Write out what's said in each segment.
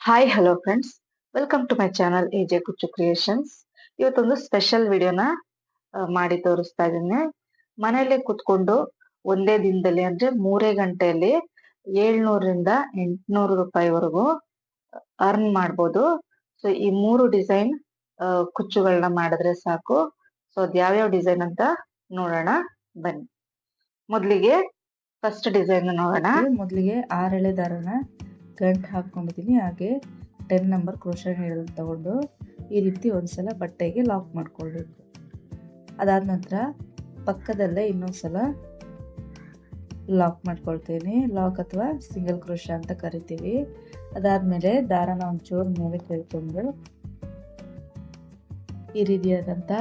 Hi hello friends, welcome to my channel AJ Kuchchu creations. ಇವತ್ತೊಂದು special ವಿಡಿಯೋನ ಮಾಡಿ ತೋರಿಸ್ತಾ ಇದ್ದೀನಿ. ಮನೆಯಲ್ಲೇ ಕುತ್ಕೊಂಡು ಒಂದೇ ದಿನದಲ್ಲಿ ಅಂದ್ರೆ 3 ಗಂಟೆಯಲ್ಲಿ 700 ರಿಂದ 800 ರೂಪಾಯಿವರೆಗೂ ಅರ್ನ್ ಮಾಡ್ಬೋದು. ಸೊ ಈ 3 ಡಿಸೈನ್ ಕುಚ್ಚುಗಳನ್ನ ಮಾಡಿದ್ರೆ ಸಾಕು. ಸೊ ಅದ್ ಯಾವ್ಯಾವ ಡಿಸೈನ್ ಅಂತ ನೋಡೋಣ ಬನ್ನಿ. ಮೊದಲಿಗೆ ಫಸ್ಟ್ ಡಿಸೈನ್ ನೋಡೋಣ. ಮೊದಲಿಗೆ 6 ಎಳೆ ದಾರನ ಗಂಟು ಹಾಕ್ಕೊಂಡಿದ್ದೀನಿ. ಹಾಗೆ 10 ನಂಬರ್ ಕ್ರೋಶಾ ನೀಡಲ್ ತಗೊಂಡು ಈ ರೀತಿ ಒಂದ್ಸಲ ಬಟ್ಟೆಗೆ ಲಾಕ್ ಮಾಡ್ಕೊಳ್ಬೇಕು. ಅದಾದ ನಂತರ ಪಕ್ಕದಲ್ಲೇ ಇನ್ನೊಂದ್ಸಲ ಲಾಕ್ ಮಾಡ್ಕೊಳ್ತೇನೆ. ಲಾಕ್ ಅಥವಾ ಸಿಂಗಲ್ ಕ್ರೋಶಾ ಅಂತ ಕರಿತೀವಿ. ಅದಾದ್ಮೇಲೆ ದಾರನ ಒಂಚೂರು ಮೇಲೆ ಕೇಳ್ಕೊಂಡು ಈ ರೀತಿಯಾದಂಥ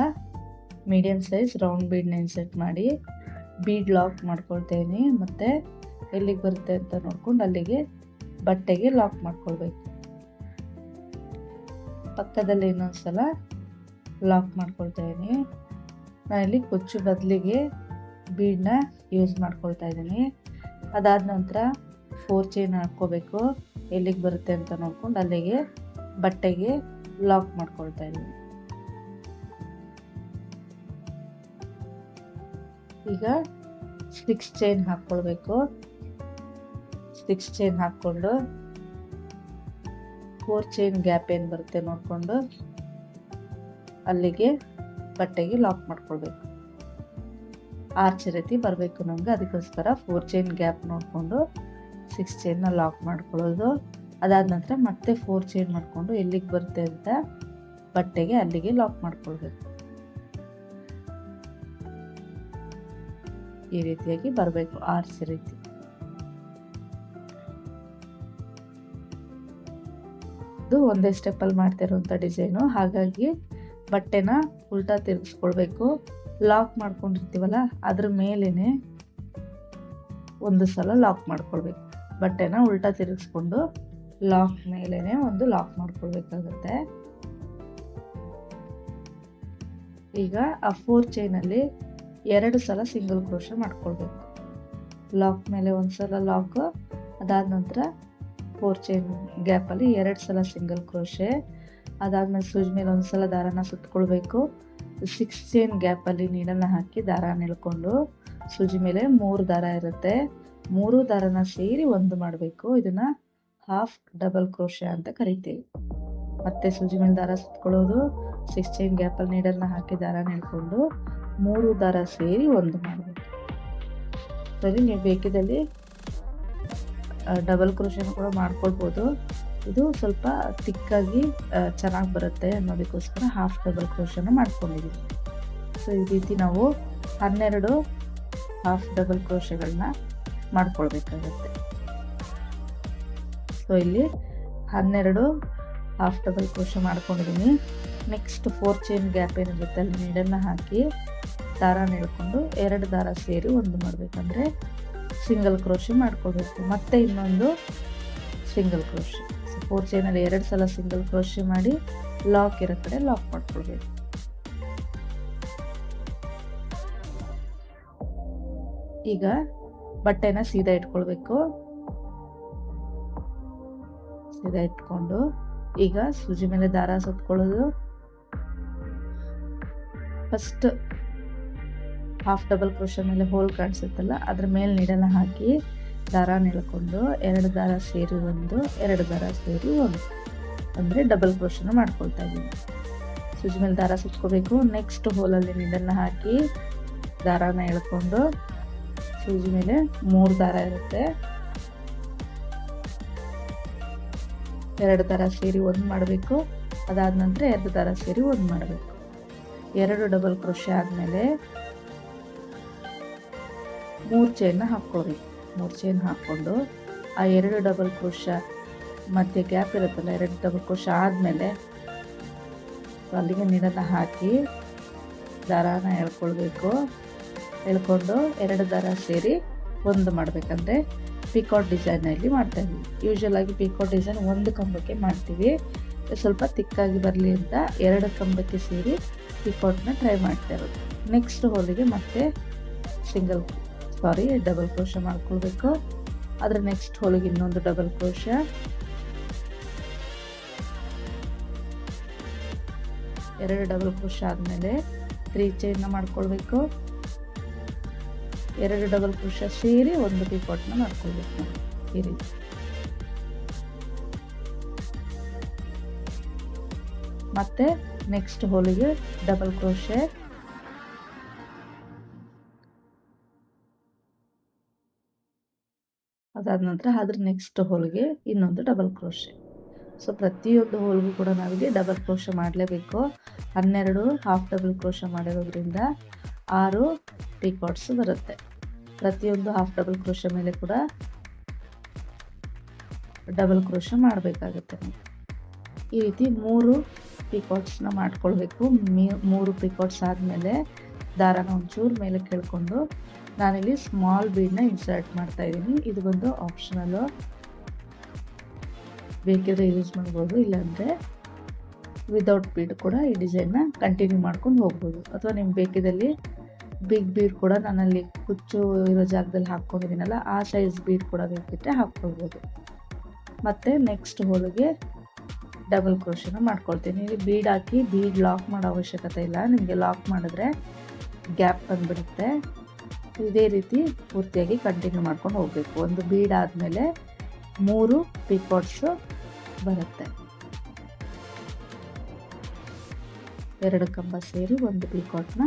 ಮೀಡಿಯಂ ಸೈಜ್ ರೌಂಡ್ ಬೀಡ್ನ ಇನ್ಸರ್ಟ್ ಮಾಡಿ ಬೀಡ್ ಲಾಕ್ ಮಾಡ್ಕೊಳ್ತೇನೆ. ಮತ್ತು ಎಲ್ಲಿಗೆ ಬರುತ್ತೆ ಅಂತ ನೋಡ್ಕೊಂಡು ಅಲ್ಲಿಗೆ ಬಟ್ಟೆಗೆ ಲಾಕ್ ಮಾಡ್ಕೊಳ್ಬೇಕು. ಪಕ್ಕದಲ್ಲಿ ಇನ್ನೊಂದ್ಸಲ ಲಾಕ್ ಮಾಡ್ಕೊಳ್ತಾ ಇದ್ದೀನಿ. ನಾನಿಲ್ಲಿ ಕುಚ್ಚು ಬದಲಿಗೆ ಬೀಡನ್ನ ಯೂಸ್ ಮಾಡ್ಕೊಳ್ತಾ ಇದ್ದೀನಿ. ಅದಾದ ನಂತರ 4 ಚೈನ್ ಹಾಕ್ಕೋಬೇಕು. ಎಲ್ಲಿಗೆ ಬರುತ್ತೆ ಅಂತ ನೋಡ್ಕೊಂಡು ಅಲ್ಲಿಗೆ ಬಟ್ಟೆಗೆ ಲಾಕ್ ಮಾಡ್ಕೊಳ್ತಾ ಇದ್ದೀನಿ. ಈಗ 6 ಚೈನ್ ಹಾಕ್ಕೊಳ್ಬೇಕು. 6 ಚೈನ್ ಹಾಕ್ಕೊಂಡು 4 ಚೈನ್ ಗ್ಯಾಪ್ ಏನು ಬರುತ್ತೆ ನೋಡಿಕೊಂಡು ಅಲ್ಲಿಗೆ ಬಟ್ಟೆಗೆ ಲಾಕ್ ಮಾಡ್ಕೊಳ್ಬೇಕು. ಆರ್ಚ್ ರೀತಿ ಬರಬೇಕು ನಮಗೆ. ಅದಕ್ಕೋಸ್ಕರ 4 ಚೈನ್ ಗ್ಯಾಪ್ ನೋಡಿಕೊಂಡು 6 ಚೈನ್ನ ಲಾಕ್ ಮಾಡ್ಕೊಳ್ಳೋದು. ಅದಾದ ನಂತರ ಮತ್ತೆ 4 ಚೈನ್ ಮಾಡಿಕೊಂಡು ಎಲ್ಲಿಗೆ ಬರುತ್ತೆ ಅಂತ ಬಟ್ಟೆಗೆ ಅಲ್ಲಿಗೆ ಲಾಕ್ ಮಾಡ್ಕೊಳ್ಬೇಕು. ಈ ರೀತಿಯಾಗಿ ಬರಬೇಕು ಆರ್ಚ್ ರೀತಿ. ಇದು ಒಂದೇ ಸ್ಟೆಪ್ಪಲ್ಲಿ ಮಾಡ್ತಿರೋಂಥ ಡಿಸೈನು. ಹಾಗಾಗಿ ಬಟ್ಟೆನ ಉಲ್ಟಾ ತಿರುಗಿಸ್ಕೊಳ್ಬೇಕು. ಲಾಕ್ ಮಾಡ್ಕೊಂಡಿರ್ತೀವಲ್ಲ ಅದ್ರ ಮೇಲೇನೆ ಒಂದು ಸಲ ಲಾಕ್ ಮಾಡ್ಕೊಳ್ಬೇಕು. ಬಟ್ಟೆನ ಉಲ್ಟಾ ತಿರುಗಿಸ್ಕೊಂಡು ಲಾಕ್ ಮೇಲೇನೆ ಒಂದು ಲಾಕ್ ಮಾಡ್ಕೊಳ್ಬೇಕಾಗತ್ತೆ. ಈಗ ಆ 4 ಚೈನಲ್ಲಿ 2 ಸಲ ಸಿಂಗಲ್ ಕ್ರೋಶಾ ಮಾಡ್ಕೊಳ್ಬೇಕು. ಲಾಕ್ ಮೇಲೆ ಒಂದು ಸಲ ಲಾಕ್, ಅದಾದ ನಂತರ 4 ಚೈನ್ ಗ್ಯಾಪಲ್ಲಿ 2 ಸಲ ಸಿಂಗಲ್ ಕ್ರೋಶೆ. ಅದಾದ್ಮೇಲೆ ಸೂಜಿ ಮೇಲೆ ಒಂದು ಸಲ ದಾರನ ಸುತ್ತಕೊಳ್ಬೇಕು. 6 ಚೈನ್ ಗ್ಯಾಪಲ್ಲಿ ನೀಡಲ್ನ ಹಾಕಿ ದಾರ ಎಳ್ಕೊಂಡು ಸೂಜಿ ಮೇಲೆ 3 ದಾರ ಇರುತ್ತೆ. 3 ದಾರನ ಸೇರಿ ಒಂದು ಮಾಡಬೇಕು. ಇದನ್ನ ಹಾಫ್ ಡಬಲ್ ಕ್ರೋಶೆ ಅಂತ ಕರಿತೀವಿ. ಮತ್ತೆ ಸೂಜಿ ಮೇಲೆ ದಾರ ಸುತ್ತಕೊಳ್ಳೋದು, 6 ಚೈನ್ ಗ್ಯಾಪಲ್ಲಿ ನೀಡಲ್ನ ಹಾಕಿ ದಾರ ಎಳ್ಕೊಂಡು 3 ದಾರ ಸೇರಿ ಒಂದು ಮಾಡಬೇಕು. ಸರಿ, ನೀವು ಬೇಕಿದ್ದಲ್ಲಿ ಡಬಲ್ ಕ್ರೋಶೆನೂ ಕೂಡ ಮಾಡ್ಕೊಳ್ಬೋದು. ಇದು ಸ್ವಲ್ಪ ತಿಕ್ಕಾಗಿ ಚೆನ್ನಾಗಿ ಬರುತ್ತೆ ಅನ್ನೋದಕ್ಕೋಸ್ಕರ ಹಾಫ್ ಡಬಲ್ ಕ್ರೋಶೆನ ಮಾಡ್ಕೊಂಡಿದ್ದೀವಿ. ಸೊ ಈ ರೀತಿ ನಾವು 12 ಹಾಫ್ ಡಬಲ್ ಕ್ರೋಶೆಗಳನ್ನ ಮಾಡ್ಕೊಳ್ಬೇಕಾಗತ್ತೆ. ಸೊ ಇಲ್ಲಿ 12 ಹಾಫ್ ಡಬಲ್ ಕ್ರೋಶೆ ಮಾಡ್ಕೊಂಡಿದ್ದೀನಿ. ನೆಕ್ಸ್ಟ್ 4 ಚೈನ್ ಗ್ಯಾಪ್ ಏನಿರುತ್ತೆ ಅಲ್ಲಿ ನೀಡನ್ನ ಹಾಕಿ ದಾರ ಎಳ್ಕೊಂಡು 2 ದಾರ ಸೇರಿ ಒಂದು ಮಾಡಬೇಕಂದ್ರೆ ಸಿಂಗಲ್ ಕ್ರೋಶೆ ಮಾಡ್ಕೊಳ್ಬೇಕು. ಮತ್ತೆ ಇನ್ನೊಂದು ಸಿಂಗಲ್ ಕ್ರೋಶೆ. 4 ಚೈನಲ್ಲಿ 2 ಸಲ ಸಿಂಗಲ್ ಕ್ರೋಶೆ ಮಾಡಿ ಲಾಕ್ ಇರೋ ಕಡೆ ಲಾಕ್ ಮಾಡ್ಕೊಳ್ಬೇಕು. ಈಗ ಬಟ್ಟೆನ ಸೀದಾ ಇಟ್ಕೊಳ್ಬೇಕು. ಸೀದಾ ಇಟ್ಕೊಂಡು ಈಗ ಸೂಜಿ ಮೇಲೆ ದಾರ ಸುತ್ಕೊಳ್ಳೋದು. ಫಸ್ಟ್ ಹಾಫ್ ಡಬಲ್ ಕ್ರೋಶೆ ಮೇಲೆ ಹೋಲ್ ಕಾಣಿಸುತ್ತಲ್ಲ ಅದ್ರ ಮೇಲೆ ನೀಡನ್ನ ಹಾಕಿ ದಾರ ಎಳ್ಕೊಂಡು 2 ದಾರ ಸೇರಿ ಒಂದು, 2 ದಾರ ಸೇರಿ ಒಂದು ಅಂದರೆ ಡಬಲ್ ಕ್ರೋಶೆನ ಮಾಡ್ಕೊಳ್ತಾ ಇದ್ದೀನಿ. ಸೂಜಿ ಮೇಲೆ ದಾರ ಸುತ್ಕೋಬೇಕು. ನೆಕ್ಸ್ಟ್ ಹೋಲಲ್ಲಿ ನೀಡನ್ನ ಹಾಕಿ ದಾರಾನ ಎಳ್ಕೊಂಡು ಸೂಜಿ ಮೇಲೆ 3 ದಾರ ಇರುತ್ತೆ. 2 ದಾರ ಸೇರಿ ಒಂದು ಮಾಡಬೇಕು. ಅದಾದ ನಂತರ 2 ದಾರ ಸೇರಿ ಒಂದು ಮಾಡಬೇಕು. 2 ಡಬಲ್ ಕ್ರೋಶೆ ಆದಮೇಲೆ 3 ಚೈನ್ನ ಹಾಕ್ಕೊಳ್ಬೇಕು. 3 ಚೈನ್ ಹಾಕ್ಕೊಂಡು ಆ 2 ಡಬಲ್ ಕ್ರೋಶಾ ಮಧ್ಯೆ ಗ್ಯಾಪ್ ಇರುತ್ತಲ್ಲ, 2 ಡಬಲ್ ಕ್ರೋಶಾ ಆದಮೇಲೆ ಅಲ್ಲಿಗೆ ನೀಡನ್ನ ಹಾಕಿ ದಾರಾನ ಎಳ್ಕೊಳ್ಬೇಕು. ಎಳ್ಕೊಂಡು 2 ದಾರ ಸೇರಿ ಒಂದು ಮಾಡಬೇಕಂದ್ರೆ ಪಿಕಾಟ್ ಡಿಸೈನಲ್ಲಿ ಮಾಡ್ತಾ ಇದ್ದೀವಿ. ಯೂಶುವಲ್ ಆಗಿ ಪಿಕಾಟ್ ಡಿಸೈನ್ ಒಂದು ಕಂಬಕ್ಕೆ ಮಾಡ್ತೀವಿ. ಸ್ವಲ್ಪ ತಿಕ್ಕಾಗಿ ಬರಲಿ ಅಂತ 2 ಕಂಬಕ್ಕೆ ಸೇರಿ ಪಿಕಾಟ್ನ ಟ್ರೈ ಮಾಡ್ತಾ ಇರೋದು. ನೆಕ್ಸ್ಟ್ ಹೋಲಿಗೆ ಮತ್ತೆ ಡಬಲ್ ಕ್ರೋಶೆ ಮಾಡ್ಕೊಳ್ಬೇಕು. ಅದರ ನೆಕ್ಸ್ಟ್ ಹೋಲಿಗೆ ಇನ್ನೊಂದು ಡಬಲ್ ಕ್ರೋಶೆ, 2 ಡಬಲ್ ಕ್ರೋಶೆ ಆದಮೇಲೆ 3 ಚೈನ್ನ ಮಾಡ್ಕೊಳ್ಬೇಕು. 2 ಡಬಲ್ ಕ್ರೋಶೆ ಸೇರಿ ಒಂದು ಪಿಕಾಟ್ನ ಮಾಡ್ಕೊಳ್ಬೇಕು ಈ ರೀತಿ. ಮತ್ತೆ ನೆಕ್ಸ್ಟ್ ಹೋಲಿಗೆ ಡಬಲ್ ಕ್ರೋಶೆ, ಅದಾದ ನಂತರ ಅದ್ರ ನೆಕ್ಸ್ಟ್ ಹೋಲ್ಗೆ ಇನ್ನೊಂದು ಡಬಲ್ ಕ್ರೋಶೆ. ಸೊ ಪ್ರತಿಯೊಂದು ಹೋಲ್ಗೂ ಕೂಡ ನಾವಿಲ್ಲಿ ಡಬಲ್ ಕ್ರೋಶೆ ಮಾಡಲೇಬೇಕು. 12 ಹಾಫ್ ಡಬಲ್ ಕ್ರೋಶೆ ಮಾಡಿರೋದ್ರಿಂದ 6 ಪಿಕಾಟ್ಸ್ ಬರುತ್ತೆ. ಪ್ರತಿಯೊಂದು ಹಾಫ್ ಡಬಲ್ ಕ್ರೋಶೆ ಮೇಲೆ ಕೂಡ ಡಬಲ್ ಕ್ರೋಶೆ ಮಾಡಬೇಕಾಗುತ್ತೆ. ಈ ರೀತಿ 3 ಪಿಕಾಟ್ಸ್ನ ಮಾಡ್ಕೊಳ್ಬೇಕು. 3 ಪಿಕಾಟ್ಸ್ ಆದಮೇಲೆ ದಾರಾನ ಒಂಚೂರು ಮೇಲೆ ಕೇಳ್ಕೊಂಡು ನಾನಿಲ್ಲಿ ಸ್ಮಾಲ್ ಬೀಡ್ನ ಇನ್ಸರ್ಟ್ ಮಾಡ್ತಾ ಇದ್ದೀನಿ. ಇದು ಬಂದು ಆಪ್ಷನಲ್ಲು, ಬೇಕಿದ್ರೆ ಯೂಸ್ ಮಾಡ್ಬೋದು, ಇಲ್ಲಾಂದರೆ ವಿದೌಟ್ ಬೀಡ್ ಕೂಡ ಈ ಡಿಸೈನ್ನ ಕಂಟಿನ್ಯೂ ಮಾಡ್ಕೊಂಡು ಹೋಗ್ಬೋದು. ಅಥವಾ ನಿಮ್ಗೆ ಬೇಕಿದ್ದಲ್ಲಿ ಬಿಗ್ ಬೀಡ್ ಕೂಡ ನಾನಲ್ಲಿ ಕುಚ್ಚು ಇರೋ ಜಾಗದಲ್ಲಿ ಹಾಕ್ಕೊಂಡಿದ್ದೀನಲ್ಲ ಆ ಸೈಜ್ ಬೀಡ್ ಕೂಡ ಬೇಕಿದ್ರೆ ಹಾಕ್ಕೊಳ್ಬೋದು. ಮತ್ತು ನೆಕ್ಸ್ಟ್ ಹೋಲಿಗೆ ಡಬಲ್ ಕ್ರೋಶೆನ ಮಾಡ್ಕೊಳ್ತೀನಿ. ಇಲ್ಲಿ ಬೀಡ್ ಹಾಕಿ ಬೀಡ್ ಲಾಕ್ ಮಾಡೋ ಅವಶ್ಯಕತೆ ಇಲ್ಲ. ನಿಮಗೆ ಲಾಕ್ ಮಾಡಿದ್ರೆ ಗ್ಯಾಪ್ ಬಂದುಬಿಡುತ್ತೆ. ಇದೇ ರೀತಿ ಪೂರ್ತಿಯಾಗಿ ಕಂಟಿನ್ಯೂ ಮಾಡ್ಕೊಂಡು ಹೋಗಬೇಕು. ಒಂದು ಬೀಡ್ ಆದಮೇಲೆ 3 ಪಿಕಾಟ್ಸು ಬರುತ್ತೆ. 2 ಕಂಬ ಸೇರಿ ಒಂದು ಪಿಕಾಟ್ನ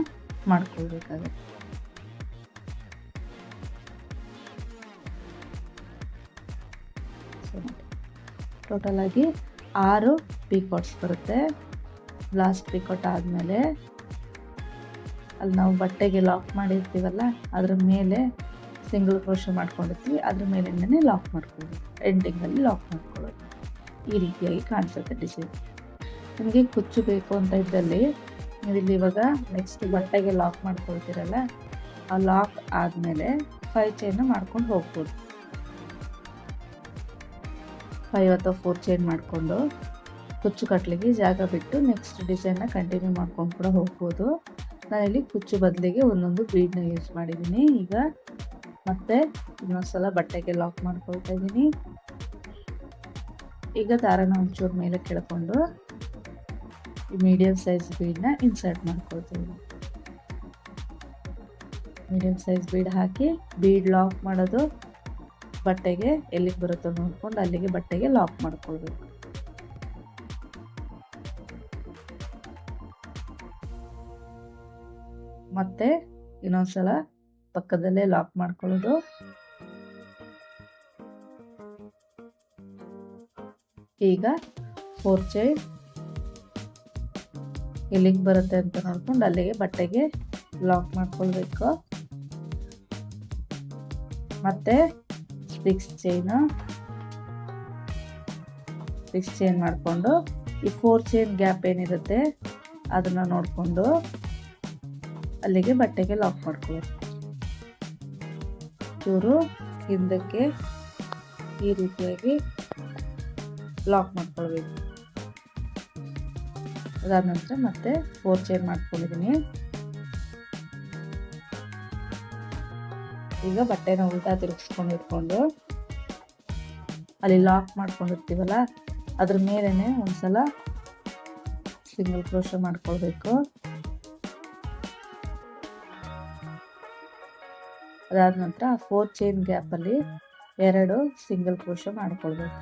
ಮಾಡ್ಕೊಳ್ಬೇಕಾಗುತ್ತೆ. ಟೋಟಲ್ ಆಗಿ 6 ಪಿಕಾಟ್ಸ್ ಬರುತ್ತೆ. ಲಾಸ್ಟ್ ಪಿಕಾಟ್ ಆದಮೇಲೆ ಅಲ್ಲಿ ನಾವು ಬಟ್ಟೆಗೆ ಲಾಕ್ ಮಾಡಿರ್ತೀವಲ್ಲ ಅದ್ರ ಮೇಲೆ ಸಿಂಗಲ್ ಕ್ರೋಶೆ ಮಾಡ್ಕೊಂಡಿರ್ತೀವಿ, ಅದ್ರ ಮೇಲಿಂದನೇ ಲಾಕ್ ಮಾಡ್ಕೊಳ್ಳೋದು, ಎಂಡಿಂಗಲ್ಲಿ ಲಾಕ್ ಮಾಡ್ಕೊಳ್ಳೋದು. ಈ ರೀತಿಯಾಗಿ ಕಾಣಿಸುತ್ತೆ ಡಿಸೈನ್. ನಿಮಗೆ ಕುಚ್ಚು ಬೇಕು ಅಂತ ಇದ್ದಲ್ಲಿ ನೀವಿಲ್ಲಿ ಇವಾಗ ನೆಕ್ಸ್ಟ್ ಬಟ್ಟೆಗೆ ಲಾಕ್ ಮಾಡ್ಕೊಳ್ತೀರಲ್ಲ ಆ ಲಾಕ್ ಆದಮೇಲೆ 5 ಚೈನ್ನ ಮಾಡ್ಕೊಂಡು ಹೋಗ್ಬೋದು. 5 ಅಥವಾ 4 ಚೈನ್ ಮಾಡಿಕೊಂಡು ಕುಚ್ಚು ಕಟ್ಲಿಕ್ಕೆ ಜಾಗ ಬಿಟ್ಟು ನೆಕ್ಸ್ಟ್ ಡಿಸೈನ್ನ ಕಂಟಿನ್ಯೂ ಮಾಡ್ಕೊಂಡು ಕೂಡ ಹೋಗ್ಬೋದು. ನಾನಿಲ್ಲಿ ಕುಚ್ಚು ಬದಲಿಗೆ ಒಂದೊಂದು ಬೀಡ್ನ ಯೂಸ್ ಮಾಡಿದ್ದೀನಿ. ಈಗ ಮತ್ತೆ ಇನ್ನೊಂದ್ಸಲ ಬಟ್ಟೆಗೆ ಲಾಕ್ ಮಾಡ್ಕೊಳ್ತಾ ಇದ್ದೀನಿ. ಈಗ ದಾರನ ಒಂಚೂರು ಮೇಲೆ ಕೆಳ್ಕೊಂಡು ಈ ಮೀಡಿಯಂ ಸೈಜ್ ಬೀಡ್ನ ಇನ್ಸರ್ಟ್ ಮಾಡ್ಕೊಳ್ತೀನಿ. ಮೀಡಿಯಂ ಸೈಜ್ ಬೀಡ್ ಹಾಕಿ ಬೀಡ್ ಲಾಕ್ ಮಾಡೋದು ಬಟ್ಟೆಗೆ ಎಲ್ಲಿಗೆ ಬರುತ್ತೋ ನೋಡ್ಕೊಂಡು ಅಲ್ಲಿಗೆ ಬಟ್ಟೆಗೆ ಲಾಕ್ ಮಾಡ್ಕೊಳ್ಬೇಕು. ಮತ್ತೆ ಇನ್ನೊಂದ್ಸಲ ಪಕ್ಕದಲ್ಲೇ ಲಾಕ್ ಮಾಡ್ಕೊಳ್ಳೋದು. ಈಗ 4 ಚೈನ್ ಎಲ್ಲಿಗೆ ಬರುತ್ತೆ ಅಂತ ನೋಡ್ಕೊಂಡು ಅಲ್ಲಿಗೆ ಬಟ್ಟೆಗೆ ಲಾಕ್ ಮಾಡ್ಕೊಳ್ಬೇಕು. ಮತ್ತೆ 6 ಚೈನ್ ಮಾಡಿಕೊಂಡು ಈ 4 ಚೈನ್ ಗ್ಯಾಪ್ ಏನಿರುತ್ತೆ ಅದನ್ನ ನೋಡಿಕೊಂಡು ಅಲ್ಲಿಗೆ ಬಟ್ಟೆಗೆ ಲಾಕ್ ಮಾಡ್ಕೊಳ್ಳೋದು. ಚೂರು ಹಿಂದಕ್ಕೆ ಈ ರೀತಿಯಾಗಿ ಲಾಕ್ ಮಾಡ್ಕೊಳ್ಬೇಕು. ಅದಾದ ನಂತರ ಮತ್ತೆ 4 ಚೈನ್ ಮಾಡ್ಕೊಂಡಿದ್ದೀನಿ. ಈಗ ಬಟ್ಟೆನ ಉಲ್ಟಾ ತಿರುಗಿಸ್ಕೊಂಡು ಇಟ್ಕೊಂಡು ಅಲ್ಲಿ ಲಾಕ್ ಮಾಡ್ಕೊಂಡಿರ್ತೀವಲ್ಲ ಅದ್ರ ಮೇಲೇನೆ ಒಂದ್ಸಲ ಸಿಂಗಲ್ ಕ್ರೋಶೆ ಮಾಡ್ಕೊಳ್ಬೇಕು. ಅದಾದ ನಂತರ 4 ಚೈನ್ ಗ್ಯಾಪಲ್ಲಿ 2 ಸಿಂಗಲ್ ಕ್ರೋಶೆ ಮಾಡ್ಕೊಳ್ಬೇಕು.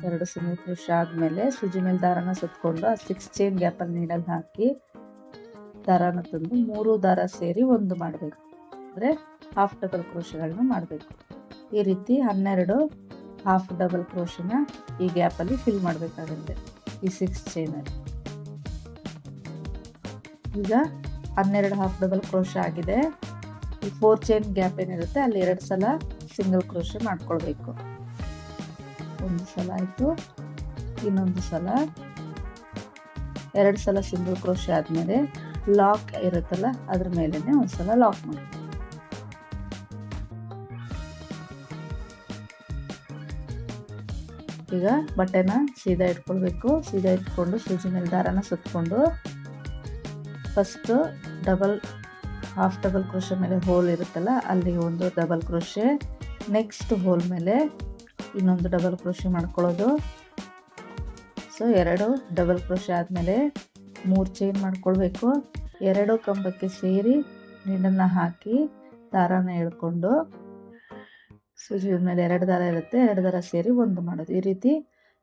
2 ಸಿಂಗಲ್ ಕ್ರೋಶೆ ಆದಮೇಲೆ ಸೂಜಿ ಮೇಲೆ ದಾರನ ಸುತ್ತಕೊಂಡು ಆ 6 ಚೈನ್ ಗ್ಯಾಪಲ್ಲಿ ನೀಡಲ್ ಹಾಕಿ ದಾರನ ತಂದು 3 ದಾರ ಸೇರಿ ಒಂದು ಮಾಡಬೇಕು. ಅಂದರೆ ಹಾಫ್ ಡಬಲ್ ಕ್ರೋಶೆಗಳನ್ನ ಮಾಡಬೇಕು. ಈ ರೀತಿ 12 ಹಾಫ್ ಡಬಲ್ ಕ್ರೋಶೆನ ಈ ಗ್ಯಾಪಲ್ಲಿ ಫಿಲ್ ಮಾಡಬೇಕಾಗುತ್ತೆ ಈ 6 ಚೈನಲ್ಲಿ. ಈಗ 12 ಹಾಫ್ ಡಬಲ್ ಕ್ರೋಶೆ ಆಗಿದೆ. ಈ 4 ಚೈನ್ ಗ್ಯಾಪ್ ಏನಿರುತ್ತೆ ಅಲ್ಲಿ 2 ಸಲ ಸಿಂಗಲ್ ಕ್ರೋಶೆ ಮಾಡ್ಕೊಳ್ಬೇಕು. ಒಂದು ಸಲ ಆಯಿತು, ಇನ್ನೊಂದು ಸಲ 2 ಸಲ ಸಿಂಗಲ್ ಕ್ರೋಶೆ ಆದಮೇಲೆ ಲಾಕ್ ಇರುತ್ತಲ್ಲ ಅದ್ರ ಮೇಲೇನೆ ಒಂದ್ಸಲ ಲಾಕ್ ಮಾಡಿ. ಈಗ ಬಟ್ಟೆನ ಸೀದಾ ಇಟ್ಕೊಳ್ಬೇಕು. ಸೀದಾ ಇಟ್ಕೊಂಡು ಸೂಜಿ ಮೇಲೆ ದಾರನ ಸುತ್ತಕೊಂಡು ಫಸ್ಟ್ ಹಾಫ್ ಡಬಲ್ ಕ್ರೋಶೆ ಮೇಲೆ ಹೋಲ್ ಇರುತ್ತಲ್ಲ ಅಲ್ಲಿಗೆ ಒಂದು ಡಬಲ್ ಕ್ರೋಶೆ, ನೆಕ್ಸ್ಟ್ ಹೋಲ್ ಮೇಲೆ ಇನ್ನೊಂದು ಡಬಲ್ ಕ್ರೋಶೆ ಮಾಡ್ಕೊಳ್ಳೋದು, ಸೊ 2 ಡಬಲ್ ಕ್ರೋಶೆ ಆದಮೇಲೆ 3 ಚೈನ್ ಮಾಡ್ಕೊಳ್ಬೇಕು. 2 ಕಂಬಕ್ಕೆ ಸೇರಿ ನೀಡನ್ನು ಹಾಕಿ ದಾರಾನ ಎಳ್ಕೊಂಡು ಸೂಜಿ ಮೇಲೆ 2 ದಾರ ಇರುತ್ತೆ, 2 ದಾರ ಸೇರಿ 1 ಮಾಡೋದು. ಈ ರೀತಿ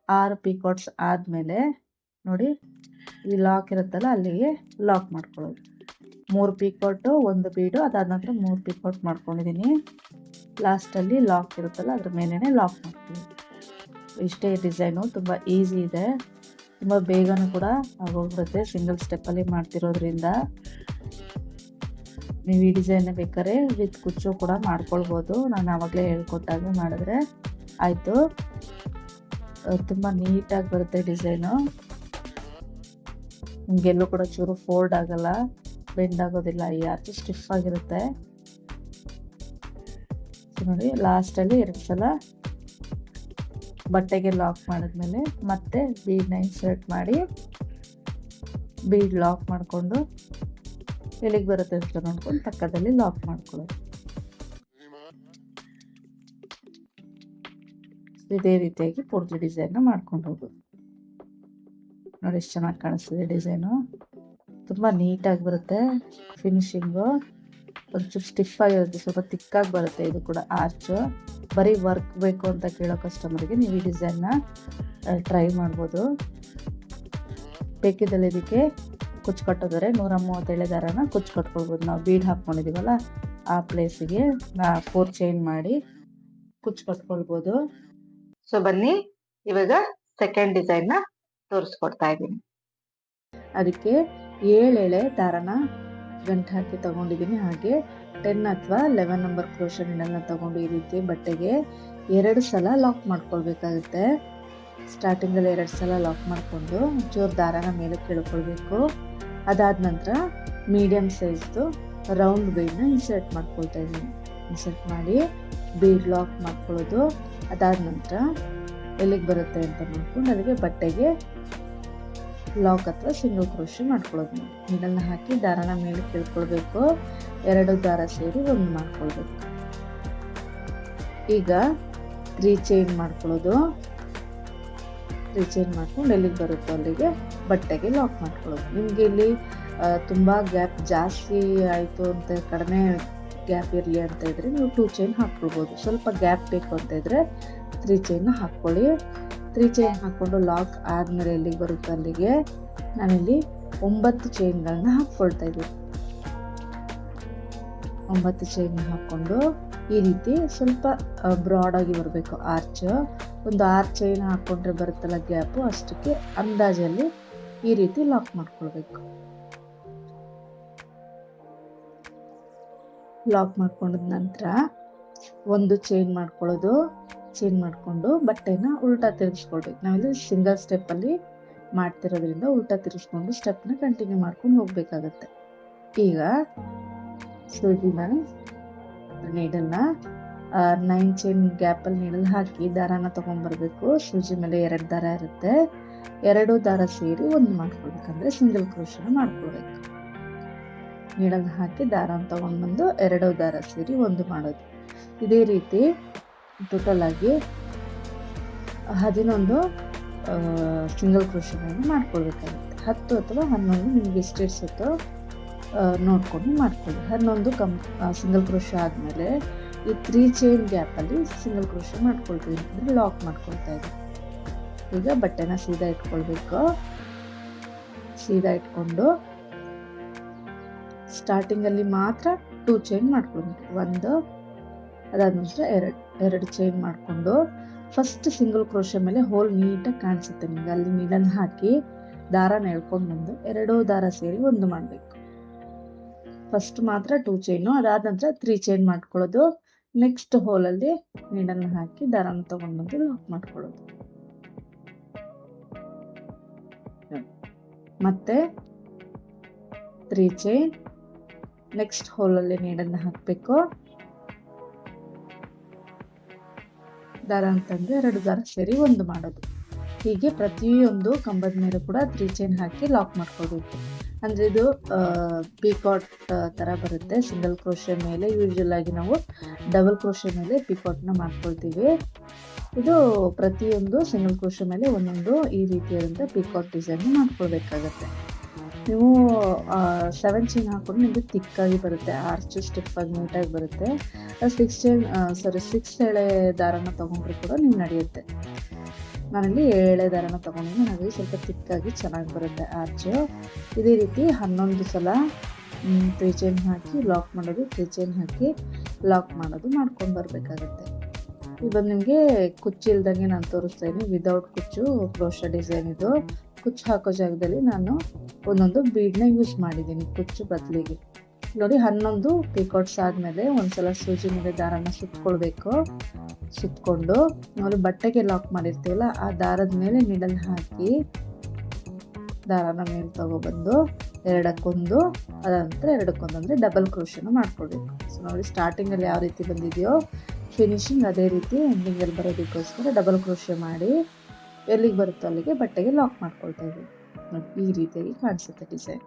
6 ಪಿಕಾಟ್ಸ್ ಆದಮೇಲೆ ನೋಡಿ ಈ ಲಾಕ್ ಇರುತ್ತಲ್ಲ ಅಲ್ಲಿಗೆ ಲಾಕ್ ಮಾಡ್ಕೊಳ್ಳೋದು. 3 ಪಿಕಾಟು 1 ಬೀಡು, ಅದಾದ ನಂತರ 3 ಪಿಕಾಟ್ ಮಾಡ್ಕೊಂಡಿದ್ದೀನಿ. ಲಾಸ್ಟಲ್ಲಿ ಲಾಕ್ ಇರುತ್ತಲ್ಲ ಅದ್ರ ಮೇಲೇ ಲಾಕ್ ಮಾಡ್ಕೊಳ್ಳೋದು. ಇಷ್ಟೇ ಡಿಸೈನು, ತುಂಬ ಈಸಿ ಇದೆ, ತುಂಬ ಬೇಗನೂ ಕೂಡ ಆಗೋಗ್ಬಿಡುತ್ತೆ ಸಿಂಗಲ್ ಸ್ಟೆಪ್ಪಲ್ಲಿ ಮಾಡ್ತಿರೋದ್ರಿಂದ. ನೀವು ಈ ಡಿಸೈನ್ ಬೇಕಾದ್ರೆ ವಿತ್ ಕುಚ್ಚು ಕೂಡ ಮಾಡ್ಕೊಳ್ಬೋದು. ನಾನು ಆವಾಗಲೇ ಹೇಳ್ಕೊಟ್ಟಾಗ ಮಾಡಿದ್ರೆ ಆಯಿತು. ತುಂಬ ನೀಟಾಗಿ ಬರುತ್ತೆ ಡಿಸೈನು. ನಿಮಗೆಲ್ಲೂ ಕೂಡ ಚೂರು ಫೋಲ್ಡ್ ಆಗಲ್ಲ, ಬೆಂಡ್ ಆಗೋದಿಲ್ಲ, ಈ ಆರ್ಚ್ ಸ್ಟಿಫ್ ಆಗಿರುತ್ತೆ. ನೋಡಿ ಲಾಸ್ಟಲ್ಲಿ 2 ಸಲ ಬಟ್ಟೆಗೆ ಲಾಕ್ ಮಾಡಿದ್ಮೇಲೆ ಮತ್ತೆ ಬೀಡನ್ನ ಇನ್ಸರ್ಟ್ ಮಾಡಿ ಬೀಡ್ ಲಾಕ್ ಮಾಡಿಕೊಂಡು ಎಲ್ಲಿಗೆ ಬರುತ್ತೆ ಅಂತ ನೋಡ್ಕೊಂಡು ಪಕ್ಕದಲ್ಲಿ ಲಾಕ್ ಮಾಡ್ಕೊಳ್ಳೋದು. ಇದೇ ರೀತಿಯಾಗಿ ಪೂರ್ತಿ ಡಿಸೈನ್ನ ಮಾಡ್ಕೊಂಡು ಹೋಗೋದು. ನೋಡಿ ಎಷ್ಟು ಚೆನ್ನಾಗಿ ಕಾಣಿಸ್ತಿದೆ ಡಿಸೈನು, ತುಂಬ ನೀಟಾಗಿ ಬರುತ್ತೆ. ಫಿನಿಶಿಂಗು ಒಂಚೂರು ಸ್ಟಿಫ್ ಆಗಿರುತ್ತೆ, ಸ್ವಲ್ಪ ತಿಕ್ಕಾಗಿ ಬರುತ್ತೆ. ಇದು ಕೂಡ ಆರ್ಚು ಬರೀ ವರ್ಕ್ ಬೇಕು ಅಂತ ಕೇಳೋ ಕಸ್ಟಮರ್ಗೆ ನೀವು ಈ ಡಿಸೈನ್ನ ಟ್ರೈ ಮಾಡ್ಬೋದು. ಬೇಕಿದ್ದಲ್ಲಿ ಇದಕ್ಕೆ ಕುಚ್ಚು ಕಟ್ಟೋದ್ರೆ 137 ದಾರನ ಕುಚ್ಚು ಕಟ್ಕೊಳ್ಬೋದು. ನಾವು ಬೀಡ್ ಹಾಕ್ಕೊಂಡಿದ್ದೀವಲ್ಲ ಆ ಪ್ಲೇಸಿಗೆ 4 ಚೈನ್ ಮಾಡಿ ಕುಚ್ಚು ಕಟ್ಕೊಳ್ಬೋದು. ಸೊ ಬನ್ನಿ ಇವಾಗ ಸೆಕೆಂಡ್ ಡಿಸೈನ್ನ ತೋರಿಸ್ಕೊಡ್ತಾ ಇದ್ದೀನಿ. ಅದಕ್ಕೆ 7 ಎಳೆ ದಾರನ ಗಂಟು ಹಾಕಿ ತಗೊಂಡಿದ್ದೀನಿ. ಹಾಗೆ 10 ಅಥವಾ 11 ನಂಬರ್ ಕ್ರೋಶೆ ನೀಡಲ್ನ ತಗೊಂಡು ಈ ರೀತಿ ಬಟ್ಟೆಗೆ 2 ಸಲ ಲಾಕ್ ಮಾಡ್ಕೊಳ್ಬೇಕಾಗುತ್ತೆ. ಸ್ಟಾರ್ಟಿಂಗಲ್ಲಿ 2 ಸಲ ಲಾಕ್ ಮಾಡಿಕೊಂಡು ಜೋರು ದಾರನ ಮೇಲೆ ಕೇಳ್ಕೊಳ್ಬೇಕು. ಅದಾದ ನಂತರ ಮೀಡಿಯಮ್ ಸೈಜ್ದು ರೌಂಡ್ ಬೀಡನ್ನ ಇನ್ಸರ್ಟ್ ಮಾಡ್ಕೊಳ್ತಾ ಇದ್ದೀನಿ. ಇನ್ಸರ್ಟ್ ಮಾಡಿ ಬೀಡ್ ಲಾಕ್ ಮಾಡ್ಕೊಳ್ಳೋದು. ಅದಾದ ನಂತರ ಎಲ್ಲಿಗೆ ಬರುತ್ತೆ ಅಂತ ನೋಡ್ಕೊಂಡು ಅಲ್ಲಿಗೆ ಬಟ್ಟೆಗೆ ಲಾಕ್ ಅಥವಾ ಸಿಂಗಲ್ ಕ್ರೋಶೆ ಮಾಡ್ಕೊಳ್ಳೋದು. ನೀಡಲ್ನ ಹಾಕಿ ದಾರನ ಮೇಲೆ ಕೇಳ್ಕೊಳ್ಬೇಕು. 2 ದಾರ ಸೇರಿ 1 ಮಾಡ್ಕೊಳ್ಬೇಕು. ಈಗ 3 ಚೈನ್ ಮಾಡ್ಕೊಳ್ಳೋದು. 3 ಚೈನ್ ಮಾಡ್ಕೊಂಡು ಎಲ್ಲಿಗೆ ಬರುತ್ತೋ ಅಲ್ಲಿಗೆ ಬಟ್ಟೆಗೆ ಲಾಕ್ ಮಾಡ್ಕೊಳ್ಳೋದು. ನಿಮಗೆ ಇಲ್ಲಿ ತುಂಬ ಗ್ಯಾಪ್ ಜಾಸ್ತಿ ಆಯಿತು ಅಂತ, ಕಡಿಮೆ ಗ್ಯಾಪ್ ಇರಲಿ ಅಂತ ಇದ್ದರೆ ನೀವು 2 ಚೈನ್ ಹಾಕ್ಕೊಳ್ಬೋದು. ಸ್ವಲ್ಪ ಗ್ಯಾಪ್ ಬೇಕು ಅಂತ ಇದ್ದರೆ 3 ಚೈನ್ನ ಹಾಕ್ಕೊಳ್ಳಿ. 3 ಚೈನ್ ಹಾಕ್ಕೊಂಡು ಲಾಕ್ ಆದಮೇಲೆ ಎಲ್ಲಿಗೆ ಬರುತ್ತೋ ಅಲ್ಲಿಗೆ ನಾನಿಲ್ಲಿ 9 ಚೈನ್ಗಳನ್ನ ಹಾಕ್ಕೊಳ್ತಾ ಇದ್ದೀನಿ. 9 ಚೈನ್ ಹಾಕ್ಕೊಂಡು ಈ ರೀತಿ ಸ್ವಲ್ಪ ಬ್ರಾಡಾಗಿ ಬರಬೇಕು ಆರ್ಚ್. ಒಂದು 6 ಚೈನ್ ಹಾಕ್ಕೊಂಡ್ರೆ ಬರುತ್ತಲ್ಲ ಗ್ಯಾಪು, ಅಷ್ಟಕ್ಕೆ ಅಂದಾಜಲ್ಲಿ ಈ ರೀತಿ ಲಾಕ್ ಮಾಡ್ಕೊಳ್ಬೇಕು. ಲಾಕ್ ಮಾಡ್ಕೊಂಡ ನಂತರ 1 ಚೈನ್ ಮಾಡ್ಕೊಳ್ಳೋದು. ಚೈನ್ ಮಾಡಿಕೊಂಡು ಬಟ್ಟೆನ ಉಲ್ಟಾ ತಿರುಗಿಸ್ಕೊಳ್ಬೇಕು. ನಾವಿಲ್ಲಿ ಸಿಂಗಲ್ ಸ್ಟೆಪ್ಪಲ್ಲಿ ಮಾಡ್ತಿರೋದ್ರಿಂದ ಉಲ್ಟಾ ತಿರುಗಿಸ್ಕೊಂಡು ಸ್ಟೆಪ್ನ ಕಂಟಿನ್ಯೂ ಮಾಡ್ಕೊಂಡು ಹೋಗಬೇಕಾಗತ್ತೆ. ಈಗ ಸೂಜಿನ ನೀಡಲ್ನ 9 ಚೈನ್ ಗ್ಯಾಪಲ್ಲಿ ನೀಡಲ್ ಹಾಕಿ ದಾರಾನ ತೊಗೊಂಡ್ಬರ್ಬೇಕು. ಸೂಜಿ ಮೇಲೆ 2 ದಾರ ಇರುತ್ತೆ, 2 ದಾರ ಸೇರಿ 1 ಮಾಡ್ಕೊಳ್ಬೇಕಂದ್ರೆ ಸಿಂಗಲ್ ಕ್ರೋಶನ ಮಾಡ್ಕೊಳ್ಬೇಕು. ನೀಡಲ್ ಹಾಕಿ ದಾರಾನ ತೊಗೊಂಡ್ಬಂದು 2 ದಾರ ಸೇರಿ 1 ಮಾಡೋದು. ಇದೇ ರೀತಿ ಟೋಟಲ್ ಆಗಿ 11 ಸಿಂಗಲ್ ಕ್ರೋಶೆಗಳನ್ನು ಮಾಡ್ಕೊಳ್ಬೇಕಾಗುತ್ತೆ. 10 ಅಥವಾ 11 ನಿಮಗೆ ಎಷ್ಟು ಇರಿಸುತ್ತೋ ನೋಡ್ಕೊಂಡು ಮಾಡ್ಕೊಳ್ಳಿ. 11 ಸಿಂಗಲ್ ಕ್ರೋಶೆ ಆದಮೇಲೆ ಈ 3 ಚೈನ್ ಗ್ಯಾಪಲ್ಲಿ ಸಿಂಗಲ್ ಕ್ರೋಶೆ ಮಾಡ್ಕೊಳ್ತೀವಿ, ಅಂದರೆ ಲಾಕ್ ಮಾಡ್ಕೊಳ್ತಾ ಇದ್ದೀವಿ. ಈಗ ಬಟ್ಟೆನ ಸೀದಾ ಇಟ್ಕೊಳ್ಬೇಕು. ಸೀದಾ ಇಟ್ಕೊಂಡು ಸ್ಟಾರ್ಟಿಂಗಲ್ಲಿ ಮಾತ್ರ 2 ಚೈನ್ ಮಾಡ್ಕೊಳ್ಬೇಕು. 1, ಅದಾದ ನಂತರ 2 ಚೈನ್ ಮಾಡಿಕೊಂಡು ಫಸ್ಟ್ ಸಿಂಗಲ್ ಕ್ರೋಶೆ ಮೇಲೆ ಹೋಲ್ ನೀಟಾಗಿ ಕಾಣಿಸುತ್ತೆ ನಿಮಗೆ. ಅಲ್ಲಿ ನೀಡನ್ನು ಹಾಕಿ ದಾರನ ಎಳ್ಕೊಂಡು ಬಂದು 2 ದಾರ ಸೇರಿ 1 ಮಾಡಬೇಕು. ಫಸ್ಟ್ ಮಾತ್ರ 2 ಚೈನು, ಅದಾದ ನಂತರ 3 ಚೈನ್ ಮಾಡ್ಕೊಳ್ಳೋದು. ನೆಕ್ಸ್ಟ್ ಹೋಲಲ್ಲಿ ನೀಡನ್ನು ಹಾಕಿ ದಾರನ ತೊಗೊಂಡ್ಬಂದು ಲಾಕ್ ಮಾಡ್ಕೊಳ್ಳೋದು. ಮತ್ತೆ 3 ಚೈನ್, ನೆಕ್ಸ್ಟ್ ಹೋಲಲ್ಲಿ ನೀಡನ್ನು ಹಾಕಬೇಕು. ದಾರ ಅಂತಂದರೆ 2 ದಾರ ಸೇರಿ 1 ಮಾಡೋದು. ಹೀಗೆ ಪ್ರತಿಯೊಂದು ಕಂಬದ ಮೇಲೆ ಕೂಡ 3 ಚೈನ್ ಹಾಕಿ ಲಾಕ್ ಮಾಡ್ಕೊಳ್ಬೇಕು. ಅಂದರೆ ಇದು ಪಿಕಾಟ್ ಥರ ಬರುತ್ತೆ. ಸಿಂಗಲ್ ಕ್ರೋಶೆ ಮೇಲೆ ಯೂಶುವಲ್ ಆಗಿ ನಾವು ಡಬಲ್ ಕ್ರೋಶೆ ಮೇಲೆ ಪಿಕಾಟ್ನ ಮಾಡ್ಕೊಳ್ತೀವಿ. ಇದು ಪ್ರತಿಯೊಂದು ಸಿಂಗಲ್ ಕ್ರೋಶೆ ಮೇಲೆ ಒಂದೊಂದು ಈ ರೀತಿಯಾದಂಥ ಪಿಕಾಕ್ ಡಿಸೈನ್ ಮಾಡ್ಕೊಳ್ಬೇಕಾಗತ್ತೆ. ನೀವು 7 ಚೈನ್ ಹಾಕೊಂಡು ನಿಮಗೆ ತಿಕ್ಕಾಗಿ ಬರುತ್ತೆ, ಆರ್ಚ್ ಸ್ಟಿಫಾಗಿ ನೀಟಾಗಿ ಬರುತ್ತೆ. 6 ಎಳೆ ದಾರನ ತೊಗೊಂಡ್ರು ಕೂಡ ನೀವು ನಡೆಯುತ್ತೆ. ನಾನಲ್ಲಿ 7 ಎಳೆ ದಾರನ ತೊಗೊಂಡಿದ್ದೀನಿ, ಹಾಗಾಗಿ ಸ್ವಲ್ಪ ತಿಕ್ಕಾಗಿ ಚೆನ್ನಾಗಿ ಬರುತ್ತೆ ಆರ್ಚು. ಇದೇ ರೀತಿ 11 ಸಲ 3 ಚೈನ್ ಹಾಕಿ ಲಾಕ್ ಮಾಡೋದು, 3 ಚೈನ್ ಹಾಕಿ ಲಾಕ್ ಮಾಡೋದು ಮಾಡ್ಕೊಂಡು ಬರಬೇಕಾಗತ್ತೆ. ಇವಾಗ ನಿಮಗೆ ಕುಚ್ಚು ಇಲ್ದಂಗೆ ನಾನು ತೋರಿಸ್ತಾ ಇದ್ದೀನಿ, ವಿದೌಟ್ ಕುಚ್ಚು ಕ್ರೋಶಾ ಡಿಸೈನ್ ಇದು. ಕುಚ್ಚು ಹಾಕೋ ಜಾಗದಲ್ಲಿ ನಾನು ಒಂದೊಂದು ಬೀಡನ್ನ ಯೂಸ್ ಮಾಡಿದ್ದೀನಿ ಕುಚ್ಚು ಬದಲಿಗೆ. ನೋಡಿ 11 ಪಿಕಾಟ್ಸ್ ಆದಮೇಲೆ ಒಂದ್ಸಲ ಸೂಜಿ ಮೇಲೆ ದಾರನ ಸುತ್ಕೊಳ್ಬೇಕು. ಸುತ್ಕೊಂಡು ನಾವು ಬಟ್ಟೆಗೆ ಲಾಕ್ ಮಾಡಿರ್ತೀವಲ್ಲ ಆ ದಾರದ ಮೇಲೆ ನೀಡಲ್ ಹಾಕಿ ದಾರನ ಮೇಲೆ ತಗೊಬಂದು ಎರಡಕ್ಕೊಂದು, ಅದಂತರ ಎರಡಕ್ಕೊಂದು ಅಂದರೆ ಡಬಲ್ ಕ್ರೋಶನ ಮಾಡ್ಕೊಳ್ಬೇಕು. ಸೊ ನೋಡಿ ಸ್ಟಾರ್ಟಿಂಗಲ್ಲಿ ಯಾವ ರೀತಿ ಬಂದಿದೆಯೋ ಫಿನಿಶಿಂಗ್ ಅದೇ ರೀತಿ ಎಂಡಿಂಗಲ್ಲಿ ಬರೋದಕ್ಕೋಸ್ಕರ ಡಬಲ್ ಕ್ರೋಶೆ ಮಾಡಿ ಎಲ್ಲಿಗೆ ಬರುತ್ತೋ ಅಲ್ಲಿಗೆ ಬಟ್ಟೆಗೆ ಲಾಕ್ ಮಾಡ್ಕೊಳ್ತಾ ಇದ್ದೀವಿ. ನೋಡಿ ಈ ರೀತಿಯಾಗಿ ಕಾಣಿಸುತ್ತೆ ಡಿಸೈನ್.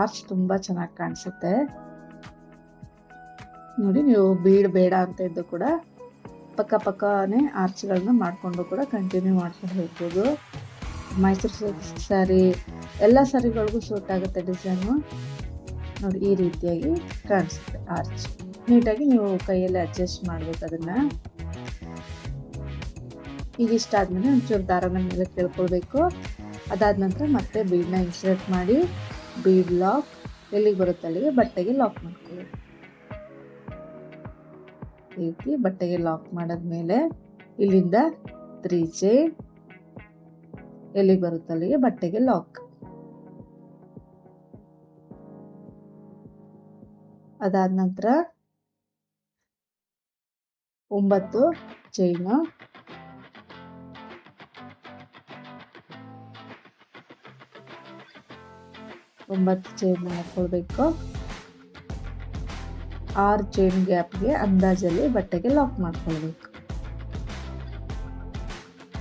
ಆರ್ಚ್ ತುಂಬ ಚೆನ್ನಾಗಿ ಕಾಣಿಸುತ್ತೆ. ನೋಡಿ ನೀವು ಬೀಡ್ ಬೇಡ ಅಂತ ಇದ್ದು ಕೂಡ ಪಕ್ಕನೇ ಆರ್ಚ್ಗಳನ್ನ ಮಾಡಿಕೊಂಡು ಕೂಡ ಕಂಟಿನ್ಯೂ ಮಾಡ್ಕೊಂಡು ಹೋಗ್ಬೋದು. ಮೈಸೂರು ಸ್ಯಾರಿ ಎಲ್ಲ ಸ್ಯಾರಿಗಳಿಗೂ ಸೂಟ್ ಆಗುತ್ತೆ ಡಿಸೈನು. ನೋಡಿ ಈ ರೀತಿಯಾಗಿ ಕಾಣಿಸುತ್ತೆ ಆರ್ಚ್. ನೀಟಾಗಿ ನೀವು ಕೈಯಲ್ಲಿ ಅಡ್ಜಸ್ಟ್ ಮಾಡಬೇಕು ಅದನ್ನು. ಈಗ ಇಷ್ಟ ಆದಮೇಲೆ ಒಂಚೂರು ದಾರನ ಮೇಲೆ ಕೇಳ್ಕೊಳ್ಬೇಕು. ಅದಾದ ನಂತರ ಮತ್ತೆ ಬೀಡನ್ನ ಇನ್ಸರ್ಟ್ ಮಾಡಿ ಬೀಡ್ ಲಾಕ್ ಎಲ್ಲಿಗೆ ಬರುತ್ತೆ ಅಲ್ಲಿಗೆ ಬಟ್ಟೆಗೆ ಲಾಕ್ ಮಾಡ್ಕೊಳ್ಬೇಕು. ಈ ರೀತಿ ಬಟ್ಟೆಗೆ ಲಾಕ್ ಮಾಡಿದ್ಮೇಲೆ ಇಲ್ಲಿಂದ 3 ಚೈನ್ ಎಲ್ಲಿಗೆ ಬರುತ್ತೆ ಅಲ್ಲಿಗೆ ಬಟ್ಟೆಗೆ ಲಾಕ್. ಅದಾದ ನಂತರ 9 ಚೈನು, 9 ಚೈನ್ ಹಾಕೊಳ್ಬೇಕು. 6 ಚೈನ್ ಗ್ಯಾಪ್ಗೆ ಅಂದಾಜಲ್ಲಿ ಬಟ್ಟೆಗೆ ಲಾಕ್ ಮಾಡ್ಕೊಳ್ಬೇಕು.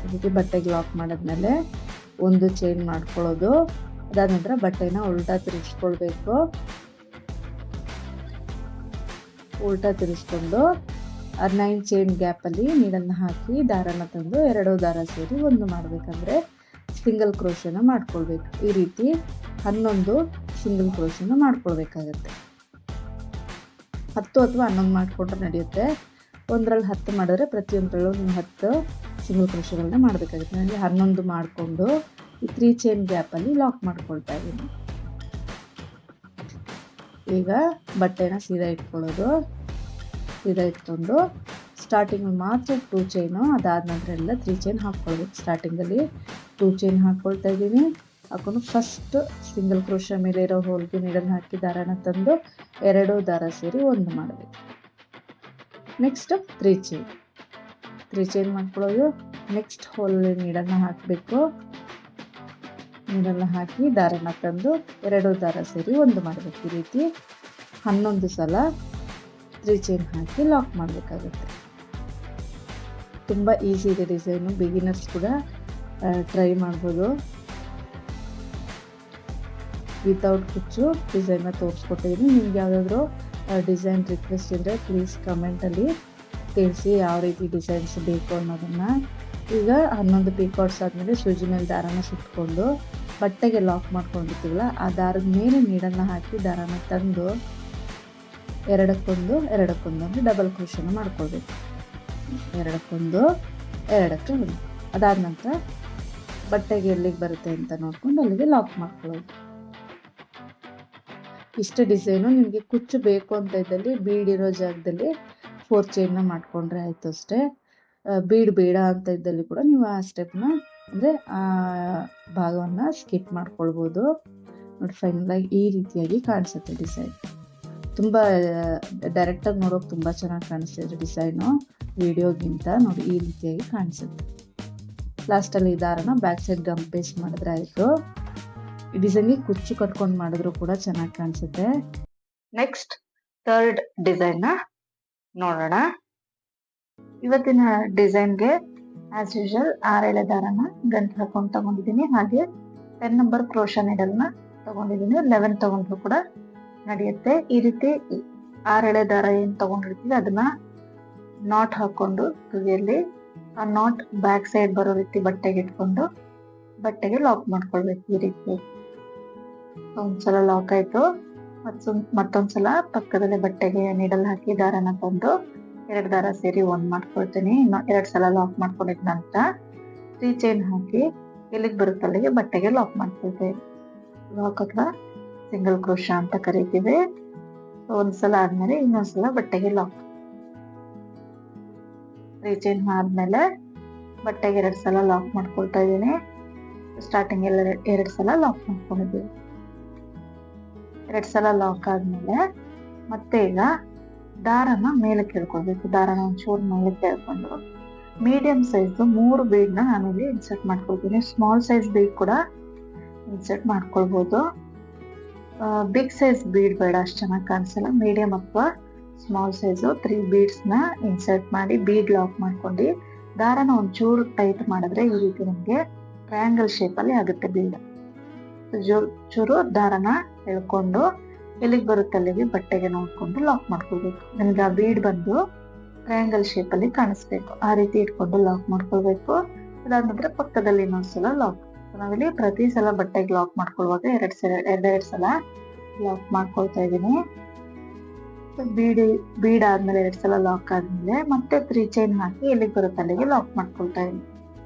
ಇದಕ್ಕೆ ಬಟ್ಟೆಗೆ ಲಾಕ್ ಮಾಡಿದ್ಮೇಲೆ 1 ಚೈನ್ ಮಾಡ್ಕೊಳ್ಳೋದು. ಅದಾದ ನಂತರ ಬಟ್ಟೆನ ಉಲ್ಟಾ ತಿರುಗಿಸ್ಕೊಳ್ಬೇಕು. ಉಲ್ಟಾ ತಿರುಗಿಸ್ಕೊಂಡು 9 ಚೈನ್ ಗ್ಯಾಪಲ್ಲಿ ನೀಡನ್ನು ಹಾಕಿ ದಾರನ ತಂದು 2 ದಾರ ಸೇರಿ 1 ಮಾಡಬೇಕಂದ್ರೆ ಸಿಂಗಲ್ ಕ್ರೋಶನ ಮಾಡ್ಕೊಳ್ಬೇಕು. ಈ ರೀತಿ 11 ಸಿಂಗಲ್ ಕ್ರೋಶನ ಮಾಡ್ಕೊಳ್ಬೇಕಾಗತ್ತೆ. 10 ಅಥವಾ 11 ಮಾಡಿಕೊಂಡ್ರೆ ನಡೆಯುತ್ತೆ. ಒಂದರಲ್ಲಿ 10 ಮಾಡಿದ್ರೆ ಪ್ರತಿಯೊಂದರಲ್ಲೂ ನೀವು 10 ಸಿಂಗಲ್ ಕ್ರೋಶಗಳನ್ನ ಮಾಡಬೇಕಾಗುತ್ತೆ. ನನಗೆ 11 ಮಾಡಿಕೊಂಡು ಈ 3 ಚೈನ್ ಗ್ಯಾಪಲ್ಲಿ ಲಾಕ್ ಮಾಡ್ಕೊಳ್ತಾ ಇದ್ದೀನಿ. ಈಗ ಬಟ್ಟೆನ ಸೀದಾ ಇಟ್ಕೊಳ್ಳೋದು. ಸೀದಾ ಇಟ್ಕೊಂಡು ಸ್ಟಾರ್ಟಿಂಗ್ ಮಾತ್ರ 2 ಚೈನು, ಅದಾದ ನಂತರ ಎಲ್ಲ 3 ಚೈನ್ ಹಾಕ್ಕೊಳ್ಬೇಕು. ಸ್ಟಾರ್ಟಿಂಗಲ್ಲಿ 2 ಚೈನ್ ಹಾಕ್ಕೊಳ್ತಾ ಇದ್ದೀನಿ. ಹಾಕೊಂಡು ಫಸ್ಟ್ ಸಿಂಗಲ್ ಕ್ರೋಶ ಮೇಲೆ ಇರೋ ಹೋಲ್ಗೆ ನೀಡನ್ನು ಹಾಕಿ ದಾರನ ತಂದು 2 ದಾರ ಸೇರಿ 1 ಮಾಡಬೇಕು. ನೆಕ್ಸ್ಟ್ 3 ಚೈನ್ ಮಾಡ್ಕೊಳ್ಳೋದು. ನೆಕ್ಸ್ಟ್ ಹೋಲಲ್ಲಿ ನೀಡನ್ನು ಹಾಕಬೇಕು. ನೀಡನ್ನು ಹಾಕಿ ದಾರನ ತಂದು 2 ದಾರ ಸೇರಿ 1 ಮಾಡಬೇಕು. ಈ ರೀತಿ 11 ಸಲ 3 ಚೈನ್ ಹಾಕಿ ಲಾಕ್ ಮಾಡಬೇಕಾಗುತ್ತೆ. ತುಂಬ ಈಸಿ ಇದೆ ಡಿಸೈನು, ಬಿಗಿನರ್ಸ್ ಕೂಡ ಟ್ರೈ ಮಾಡ್ಬೋದು. ವಿತೌಟ್ ಕುಚ್ಚು ಡಿಸೈನ್ನ ತೋರಿಸ್ಕೊಟ್ಟಿದ್ದೀನಿ. ನಿಮ್ಗೆ ಯಾವುದಾದ್ರೂ ಡಿಸೈನ್ ರಿಕ್ವೆಸ್ಟ್ ಇದ್ದರೆ ಪ್ಲೀಸ್ ಕಮೆಂಟಲ್ಲಿ ತಿಳಿಸಿ ಯಾವ ರೀತಿ ಡಿಸೈನ್ಸ್ ಬೇಕು ಅನ್ನೋದನ್ನು. ಈಗ 11 ಪಿಕಾಟ್ಸ್ ಆದಮೇಲೆ ಸೂಜಿ ಮೇಲೆ ದಾರನ ಸುತ್ತಕೊಂಡು ಬಟ್ಟೆಗೆ ಲಾಕ್ ಮಾಡ್ಕೊಂಡಿರ್ತೀವಲ್ಲ ಆ ದಾರದ ಮೇಲೆ ನೀಡನ್ನು ಹಾಕಿ ದಾರನ ತಂದು ಎರಡಕ್ಕೊಂದು ಅಂದರೆ ಡಬಲ್ ಕ್ರೋಶನ ಮಾಡ್ಕೊಳ್ಬೇಕು. ಎರಡಕ್ಕೊಂದು, ಎರಡಕ್ಕೆ ಒಂದು. ಅದಾದ ನಂತರ ಬಟ್ಟೆಗೆ ಎಲ್ಲಿಗೆ ಬರುತ್ತೆ ಅಂತ ನೋಡ್ಕೊಂಡು ಅಲ್ಲಿಗೆ ಲಾಕ್ ಮಾಡ್ಕೊಳ್ಳೋದು. ಇಷ್ಟೇ ಡಿಸೈನು. ನಿಮಗೆ ಕುಚ್ಚು ಬೇಕು ಅಂತ ಇದ್ದಲ್ಲಿ ಬೀಡಿರೋ ಜಾಗದಲ್ಲಿ 4 ಚೈನ್ನ ಮಾಡಿಕೊಂಡ್ರೆ ಆಯಿತು ಅಷ್ಟೇ. ಬೀಡ್ ಬೇಡ ಅಂತ ಇದ್ದಲ್ಲಿ ಕೂಡ ನೀವು ಆ ಸ್ಟೆಪ್ನ ಅಂದರೆ ಆ ಭಾಗವನ್ನು ಸ್ಕಿಪ್ ಮಾಡ್ಕೊಳ್ಬೋದು. ನೋಡಿ ಫೈನಲಾಗಿ ಈ ರೀತಿಯಾಗಿ ಕಾಣಿಸುತ್ತೆ ಡಿಸೈನ್. ತುಂಬ ಡೈರೆಕ್ಟಾಗಿ ನೋಡೋಕೆ ತುಂಬ ಚೆನ್ನಾಗಿ ಕಾಣಿಸ್ತಿದೆ ಡಿಸೈನು ವಿಡಿಯೋಗಿಂತ. ನೋಡಿ ಈ ರೀತಿಯಾಗಿ ಕಾಣಿಸುತ್ತೆ. ಲಾಸ್ಟಲ್ಲಿ ಈ ದಾರನ ಬ್ಯಾಕ್ ಸೈಡ್ ಗಮ್ ಪೇಸ್ಟ್ ಮಾಡಿದ್ರೆ ಆಯಿತು. ಈ ಡಿಸೈನ್ಗೆ ಕುಚ್ಚು ಕಟ್ಕೊಂಡು ಮಾಡಿದ್ರು ಕೂಡ ಚೆನ್ನಾಗಿ ಕಾಣಿಸುತ್ತೆ. ನೆಕ್ಸ್ಟ್ 3rd ಡಿಸೈನ್ನ ನೋಡೋಣ. ಇವತ್ತಿನ ಡಿಸೈನ್ಗೆ ಆಸ್ ಯೂಶುವಲ್ 6 ಎಳೆ ದಾರನ ಗಂಟು ಹಾಕೊಂಡು ತಗೊಂಡಿದ್ದೀನಿ. ಹಾಗೆ 10 ನಂಬರ್ ಕ್ರೋಶಾ ನೀಡಲ್ನ ತಗೊಂಡಿದ್ದೀನಿ. 11 ತಗೊಂಡ್ರು ಕೂಡ ನಡೆಯುತ್ತೆ. ಈ ರೀತಿ 6 ಎಳೆ ದಾರ ಏನು ತಗೊಂಡಿರ್ತೀವಿ ಅದನ್ನ ನಾಟ್ ಹಾಕೊಂಡು ತುದಿಯಲ್ಲಿ ಆ ನಾಟ್ ಬ್ಯಾಕ್ ಸೈಡ್ ಬರೋ ರೀತಿ ಬಟ್ಟೆಗೆ ಇಟ್ಕೊಂಡು ಬಟ್ಟೆಗೆ ಲಾಕ್ ಮಾಡ್ಕೊಳ್ಬೇಕು ಈ ರೀತಿ. ಒಂದ್ಸಲ ಲಾಕ್ ಆಯ್ತು. ಮತ್ತೊಂದ್ಸಲ ಪಕ್ಕದಲ್ಲಿ ಬಟ್ಟೆಗೆ ನೀಡಲ್ ಹಾಕಿ ದಾರನ ತಂದು 2 ದಾರ ಸೇರಿ ಒಂದ್ ಮಾಡ್ಕೊಳ್ತೀನಿ. 2 ಸಲ ಲಾಕ್ ಮಾಡ್ಕೊಂಡಿದ ನಂತರ 3 ಚೈನ್ ಹಾಕಿ ಎಲ್ಲಿಗೆ ಬರುತ್ತೆ ಅಲ್ಲಿಗೆ ಬಟ್ಟೆಗೆ ಲಾಕ್ ಮಾಡ್ಕೊಳ್ತೇವೆ. ಲಾಕ್ ಅಥವಾ ಸಿಂಗಲ್ ಕ್ರೋಶ ಅಂತ ಕರಿತೀವಿ. ಒಂದ್ಸಲ ಆದ್ಮೇಲೆ ಇನ್ನೊಂದ್ಸಲ ಬಟ್ಟೆಗೆ ಲಾಕ್. 3 ಚೈನ್ ಆದ್ಮೇಲೆ ಬಟ್ಟೆಗೆ 2 ಸಲ ಲಾಕ್ ಮಾಡ್ಕೊಳ್ತಾ ಇದೀನಿ. ಸ್ಟಾರ್ಟಿಂಗ್ 2 ಸಲ ಲಾಕ್ ಮಾಡ್ಕೊಂಡಿದ್ದೀವಿ. 2 ಸಲ ಲಾಕ್ ಆದ್ಮೇಲೆ ಮತ್ತೆ ಈಗ ದಾರನ ಮೇಲೆ ಕೇಳ್ಕೊಳ್ಬೇಕು. ದಾರನ ಒಂಚೂರು ಮೇಲೆ ಕೇಳ್ಕೊಂಡು ಮೀಡಿಯಂ ಸೈಜ್ 3 ಬೀಡ್ ನ ನಾನಿಲ್ಲಿ ಇನ್ಸರ್ಟ್ ಮಾಡ್ಕೊಳ್ತೀನಿ. ಸ್ಮಾಲ್ ಸೈಜ್ ಬೀಡ್ ಕೂಡ ಇನ್ಸರ್ಟ್ ಮಾಡ್ಕೊಳ್ಬಹುದು. ಬಿಗ್ ಸೈಜ್ ಬೀಡ್ ಬೇಡ, ಅಷ್ಟು ಚೆನ್ನಾಗಿ ಕಾಣಿಸಲ್ಲ. ಮೀಡಿಯಂ ಅಥವಾ ಸ್ಮಾಲ್ ಸೈಜ್ 3 ಬೀಡ್ಸ್ ನ ಇನ್ಸರ್ಟ್ ಮಾಡಿ ಬೀಡ್ ಲಾಕ್ ಮಾಡ್ಕೊಂಡು ದಾರನ ಒಂಚೂರು ಟೈಟ್ ಮಾಡಿದ್ರೆ ಈ ರೀತಿ ನಮ್ಗೆ ಟ್ರಯಾಂಗಲ್ ಶೇಪ್ ಅಲ್ಲಿ ಆಗುತ್ತೆ ಬೀಡ್. ಚೂರು ದಾರನ ಎಳ್ಕೊಂಡು ಎಲ್ಲಿಗೆ ಬರುತ್ತೆ ಅಲ್ಲಿಗೆ ಬಟ್ಟೆಗೆ ನೋಡ್ಕೊಂಡು ಲಾಕ್ ಮಾಡ್ಕೊಳ್ಬೇಕು. ನಮ್ಗೆ ಆ ಬೀಡ್ ಬಂದು ಟ್ರಯಾಂಗಲ್ ಶೇಪ್ ಅಲ್ಲಿ ಕಾಣಿಸ್ಬೇಕು. ಆ ರೀತಿ ಇಟ್ಕೊಂಡು ಲಾಕ್ ಮಾಡ್ಕೊಳ್ಬೇಕು. ಅದಾದ ನಂತರ ಪಕ್ಕದಲ್ಲಿ ಇನ್ನೊಂದ್ಸಲ ಲಾಕ್. ನಾವಿಲ್ಲಿ ಪ್ರತಿ ಸಲ ಬಟ್ಟೆಗೆ ಲಾಕ್ ಮಾಡ್ಕೊಳ್ಳುವಾಗ 2 ಸಲ ಲಾಕ್ ಮಾಡ್ಕೊಳ್ತಾ ಇದೀನಿ. ಬೀಡ್ ಆದ್ಮೇಲೆ 2 ಸಲ ಲಾಕ್ ಆದ್ಮೇಲೆ ಮತ್ತೆ 3 ಚೈನ್ ಹಾಕಿ ಎಲ್ಲಿಗೆ ಬರುತ್ತೆ ಅಲ್ಲಿಗೆ ಲಾಕ್ ಮಾಡ್ಕೊಳ್ತಾ ಇದೀನಿ.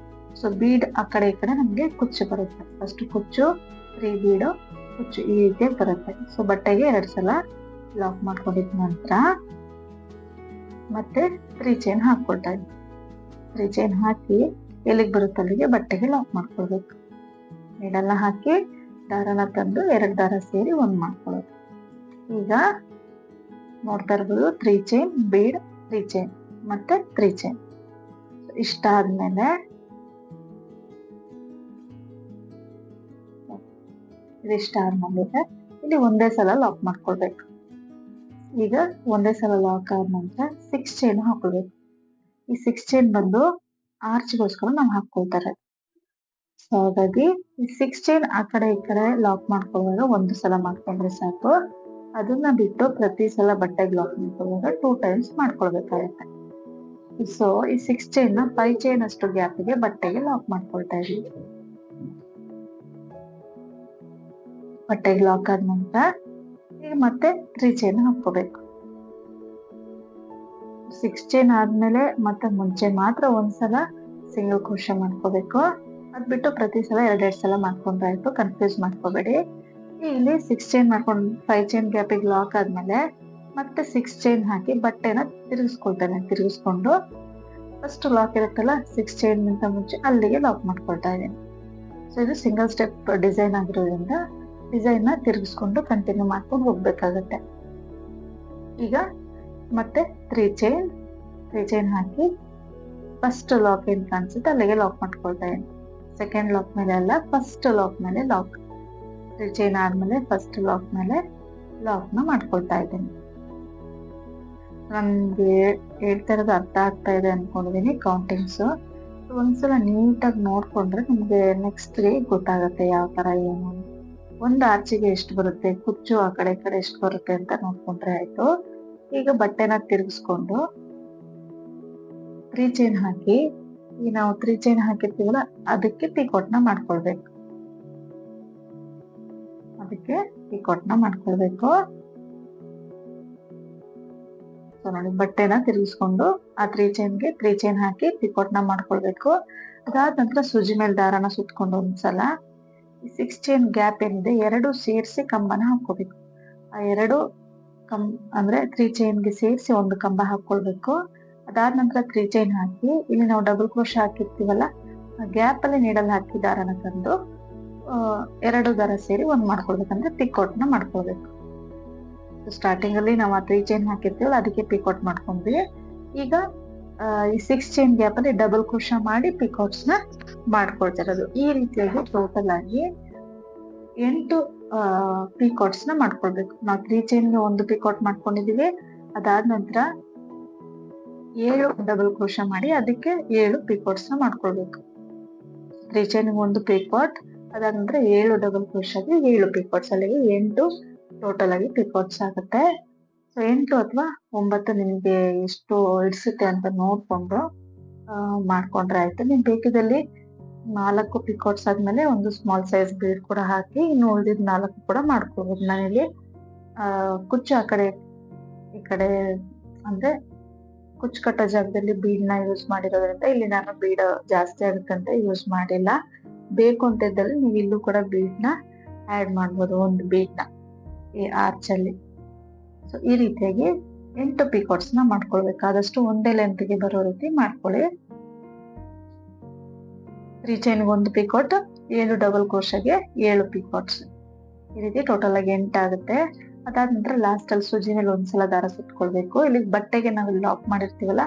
ಸೊ ಬೀಡ್ ಆ ಕಡೆ ಈ ಕಡೆ ನಮ್ಗೆ ಕುಚ್ಚು ಬರುತ್ತೆ. ಫಸ್ಟ್ ಕುಚ್ಚು 3 ಬೀಡು ಕುಚ್ಚು ಈ ರೀತಿ ಬರುತ್ತೆ. ಸೊ ಬಟ್ಟೆಗೆ 2 ಸಲ ಲಾಕ್ ಮಾಡ್ಕೊಂಡಿದ ನಂತರ ಮತ್ತೆ 3 ಚೈನ್ ಹಾಕೊಳ್ತಾ ಇದ್ದೀನಿ. 3 ಚೈನ್ ಹಾಕಿ ಎಲ್ಲಿಗೆ ಬರುತ್ತೆ ಅಲ್ಲಿಗೆ ಬಟ್ಟೆಗೆ ಲಾಕ್ ಮಾಡ್ಕೊಳ್ಬೇಕು. ನೀಡಲ್ನ ಹಾಕಿ ದಾರನ ತಂದು 2 ದಾರ ಸೇರಿ ಒಂದ್ ಮಾಡ್ಕೊಳ್ಳೋದು. ಈಗ ನೋಡ್ತಾ ಇರ್ಬೋದು 3 ಚೈನ್ ಬೀಡ್ 3 ಚೈನ್ ಮತ್ತೆ 3 ಚೈನ್. ಇಷ್ಟ ಆದ್ಮೇಲೆ ಇದಿಷ್ಟ ಆದ್ಮೇಲೆ ಇಲ್ಲಿ ಒಂದೇ ಸಲ ಲಾಕ್ ಮಾಡ್ಕೊಳ್ಬೇಕು. ಈಗ ಒಂದೇ ಸಲ ಲಾಕ್ ಆದ ನಂತರ 6 ಚೈನ್ ಹಾಕೊಳ್ಬೇಕು. ಈ 6 ಚೈನ್ ಬಂದು ಆರ್ಚ್ಗೋಸ್ಕರ ನಾವು ಹಾಕೊಳ್ತಾರೆ. ಸೊ ಹಾಗಾಗಿ ಈ 6 ಚೈನ್ ಆ ಕಡೆ ಈ ಕಡೆ ಲಾಕ್ ಮಾಡ್ಕೊಳ್ಳುವಾಗ 1 ಸಲ ಮಾಡ್ಕೊಂಡ್ರೆ ಸಾಕು. ಅದನ್ನ ಬಿಟ್ಟು ಪ್ರತಿ ಸಲ ಬಟ್ಟೆಗೆ ಲಾಕ್ ಮಾಡ್ಕೊಳ್ಳುವಾಗ 2 ಟೈಮ್ಸ್ ಮಾಡ್ಕೊಳ್ಬೇಕಾಗುತ್ತೆ. ಸೊ ಈ 6 ಚೈನ್ ನ 5 ಚೈನ್ ಅಷ್ಟು ಗ್ಯಾಪಿಗೆ ಬಟ್ಟೆಗೆ ಲಾಕ್ ಮಾಡ್ಕೊಳ್ತಾ ಇದೀವಿ. ಬಟ್ಟೆಗೆ ಲಾಕ್ ಆದ ನಂತರ ಈಗ ಮತ್ತೆ 3 ಚೈನ್ ಹಾಕೋಬೇಕು. 6 ಚೈನ್ ಆದ್ಮೇಲೆ ಮತ್ತೆ ಮುಂಚೆ ಮಾತ್ರ ಒಂದ್ಸಲ ಸಿಂಗಲ್ ಕ್ರೋಶೆ ಮಾಡ್ಕೋಬೇಕು. ಅದ್ ಬಿಟ್ಟು ಪ್ರತಿ ಸಲ 2 ಸಲ ಮಾಡ್ಕೊಂಡ್ರೆ ಆಯ್ತು, ಕನ್ಫ್ಯೂಸ್ ಮಾಡ್ಕೋಬೇಡಿ. ಇಲ್ಲಿ 6 ಚೈನ್ ಮಾಡ್ಕೊಂಡು 5 ಚೈನ್ ಗ್ಯಾಪಿಗೆ ಲಾಕ್ ಆದ್ಮೇಲೆ ಮತ್ತೆ 6 ಚೈನ್ ಹಾಕಿ ಬಟ್ಟೆನ ತಿರುಗಿಸ್ಕೊಳ್ತೇನೆ. ತಿರುಗಿಸ್ಕೊಂಡು ಫಸ್ಟ್ ಲಾಕ್ ಇರುತ್ತಲ್ಲ 6 ಚೈನ್ ಗಿಂತ ಮುಂಚೆ ಅಲ್ಲಿಗೆ ಲಾಕ್ ಮಾಡ್ಕೊಳ್ತಾ ಇದ್ದೀನಿ. ಸೊ ಇದು ಸಿಂಗಲ್ ಸ್ಟೆಪ್ ಡಿಸೈನ್ ಆಗಿರೋದ್ರಿಂದ ಡಿಸೈನ್ ನ ತಿರುಗಿಸ್ಕೊಂಡು ಕಂಟಿನ್ಯೂ ಮಾಡ್ಕೊಂಡು ಹೋಗ್ಬೇಕಾಗತ್ತೆ. ಈಗ ಮತ್ತೆ 3 ಚೈನ್ ಹಾಕಿ ಫಸ್ಟ್ ಲಾಕ್ ಏನ್ ಕಾಣಿಸುತ್ತೆ ಅಲ್ಲಿಗೆ ಲಾಕ್ ಮಾಡ್ಕೊಳ್ತಾ ಇದ್ದೀನಿ. ಸೆಕೆಂಡ್ ಲಾಕ್ ಮೇಲೆ ಅಲ್ಲ, ಫಸ್ಟ್ ಲಾಕ್ ಮೇಲೆ ಲಾಕ್. 3 ಚೈನ್ ಆದ್ಮೇಲೆ ಫಸ್ಟ್ ಲಾಕ್ ಮೇಲೆ ಲಾಕ್ ನ ಮಾಡ್ಕೊಳ್ತಾ ಇದ್ದೀನಿ. ನಮ್ಗೆ ಹೇಳ್ತಾ ಇರೋದು ಅರ್ಥ ಆಗ್ತಾ ಇದೆ ಅನ್ಕೊಂಡಿದೀನಿ. ಕೌಂಟಿಂಗ್ಸ್ ಒಂದ್ಸಲ ನೀಟಾಗಿ ನೋಡ್ಕೊಂಡ್ರೆ ನಮ್ಗೆ ನೆಕ್ಸ್ಟ್ ಗೊತ್ತಾಗತ್ತೆ ಯಾವ ತರ ಏನು. ಒಂದು ಆರ್ಚಿಗೆ ಎಷ್ಟು ಬರುತ್ತೆ, ಕುಚ್ಚು ಆ ಕಡೆ ಈ ಕಡೆ ಎಷ್ಟು ಬರುತ್ತೆ ಅಂತ ನೋಡ್ಕೊಂಡ್ರೆ ಆಯ್ತು. ಈಗ ಬಟ್ಟೆನ ತಿರುಗಿಸ್ಕೊಂಡು 3 ಚೈನ್ ಹಾಕಿ ಈ ನಾವು 3 ಚೈನ್ ಹಾಕಿರ್ತೀವಲ್ಲ ಅದಕ್ಕೆ ಪಿಕಾಟ್ ನ ಮಾಡ್ಕೊಳ್ಬೇಕು. ಸೊ ನೋಡಿ ಬಟ್ಟೆನ ತಿರುಗಿಸ್ಕೊಂಡು ಆ 3 ಚೈನ್ಗೆ 3 ಚೈನ್ ಹಾಕಿ ಪಿಕಾಟ್ ನ ಮಾಡ್ಕೊಳ್ಬೇಕು. ಅದಾದ ನಂತರ ಸೂಜಿ ಮೇಲೆ ದಾರನ ಸುತ್ಕೊಂಡು ಒಂದ್ಸಲ 6 ಚೈನ್ ಗ್ಯಾಪ್ ಏನಿದೆ 2 ಸೇರಿಸಿ ಕಂಬನ ಹಾಕೋಬೇಕು. ಆ 2 ಅಂದ್ರೆ 3 ಚೈನ್ಗೆ ಸೇರಿಸಿ ಒಂದು ಕಂಬ ಹಾಕೊಳ್ಬೇಕು. ಅದಾದ ನಂತರ 3 ಚೈನ್ ಹಾಕಿ ಇಲ್ಲಿ ನಾವು ಡಬಲ್ ಕ್ರೋಶೆ ಹಾಕಿರ್ತೀವಲ್ಲ ಆ ಗ್ಯಾಪ್ ಅಲ್ಲಿ ನೀಡಲ್ ಹಾಕಿ ದಾರನ ತಂದು 2 ದಾರ ಸೇರಿ ಒಂದ್ ಮಾಡ್ಕೊಳ್ಬೇಕಂದ್ರೆ ಪಿಕಾಟ್ ನ ಮಾಡ್ಕೊಳ್ಬೇಕು. ಸ್ಟಾರ್ಟಿಂಗ್ ಅಲ್ಲಿ ನಾವು ಆ 3 ಚೈನ್ ಹಾಕಿರ್ತೀವಲ್ಲ ಅದಕ್ಕೆ ಪಿಕಾಟ್ ಮಾಡ್ಕೊಂಡ್ವಿ. ಈಗ ಈ 6 ಚೈನ್ ಗ್ಯಾಪ್ ಅಲ್ಲಿ ಡಬಲ್ ಕ್ರೋಶೆ ಮಾಡಿ ಪಿಕಾಟ್ಸ್ ನ ಮಾಡ್ಕೊಳ್ತಿರೋದು. ಈ ರೀತಿಯಾಗಿ ಟೋಟಲ್ ಆಗಿ 8 ಪಿಕಾಟ್ಸ್ ನ ಮಾಡ್ಕೊಳ್ಬೇಕು. ನಾವು 3 ಚೈನ್ಗೆ ಒಂದು ಪಿಕಾಟ್ ಮಾಡ್ಕೊಂಡಿದೀವಿ. ಅದಾದ ನಂತರ 7 ಡಬಲ್ ಕ್ರೋಶೆ ಮಾಡಿ ಅದಕ್ಕೆ 7 ಪಿಕಾಟ್ಸ್ ನ ಮಾಡ್ಕೊಳ್ಬೇಕು. 3 ಚೈನ್ಗೆ ಒಂದು ಪಿಕಾಟ್, ಅದಾದ ನಂತರ 7 ಡಬಲ್ ಕ್ರೋಶೆಗೆ 7 ಪಿಕಾಟ್ಸ್, ಅಲ್ಲಿಗೆ 8 ಟೋಟಲ್ ಆಗಿ ಪಿಕಾಟ್ಸ್ ಆಗುತ್ತೆ. ಸೊ 8 ಅಥವಾ 9 ನಿಮ್ಗೆ ಎಷ್ಟು ಇಡ್ಸುತ್ತೆ ಅಂತ ನೋಡ್ಕೊಂಡು ಮಾಡ್ಕೊಂಡ್ರೆ ಆಯ್ತು. ನೀವು ಬೇಕಿದಲ್ಲಿ 4 ಪಿಕಾಟ್ಸ್ ಆದ್ಮೇಲೆ ಒಂದು ಸ್ಮಾಲ್ ಸೈಜ್ ಬೀಡ್ ಕೂಡ ಹಾಕಿ ಇನ್ನು ಉಳಿದಿದ್ 4 ಕೂಡ ಮಾಡ್ಕೋಬಹುದು. ನಾನಿಲ್ಲಿ ಕುಚ್ಚು ಆ ಕಡೆ ಈ ಕಡೆ ಅಂದ್ರೆ ಕುಚ್ಚು ಕಟ್ಟೋ ಜಾಗದಲ್ಲಿ ಬೀಡ್ನ ಯೂಸ್ ಮಾಡಿರೋದ್ರಿಂದ ಇಲ್ಲಿ ನಾನು ಬೀಡ್ ಜಾಸ್ತಿ ಆಗುತ್ತೆ ಅಂತ ಯೂಸ್ ಮಾಡಿಲ್ಲ. ಬೇಕು ಅಂತ ಇದ್ದಲ್ಲಿ ನೀವು ಇಲ್ಲೂ ಕೂಡ ಬೀಡ್ನ ಆಡ್ ಮಾಡ್ಬೋದು, ಒಂದು ಬೀಡ್ನ ಈ ಆರ್ಚ್ ಅಲ್ಲಿ. ಸೊ ಈ ರೀತಿಯಾಗಿ 8 ಪಿಕಾಟ್ಸ್ ನ ಮಾಡ್ಕೊಳ್ಬೇಕು. ಆದಷ್ಟು ಒಂದೇ ಲೆಂತ್ಗೆ ಬರೋ ರೀತಿ ಮಾಡ್ಕೊಳ್ಳಿ. 3 ಚೈನ್ಗೆ 1 ಪಿಕಾಟ್, 7 ಡಬಲ್ ಕ್ರೋಶಗೆ 7 ಪಿಕಾಟ್ಸ್, ಈ ರೀತಿ ಟೋಟಲ್ ಆಗಿ 8 ಆಗುತ್ತೆ. ಅದಾದ ನಂತರ ಲಾಸ್ಟ್ ಅಲ್ಲಿ ಸೂಜಿ ಮೇಲೆ ಒಂದ್ಸಲ ದಾರ ಸುತ್ಕೊಳ್ಬೇಕು. ಇಲ್ಲಿ ಬಟ್ಟೆಗೆ ನಾವು ಲಾಕ್ ಮಾಡಿರ್ತೀವಲ್ಲ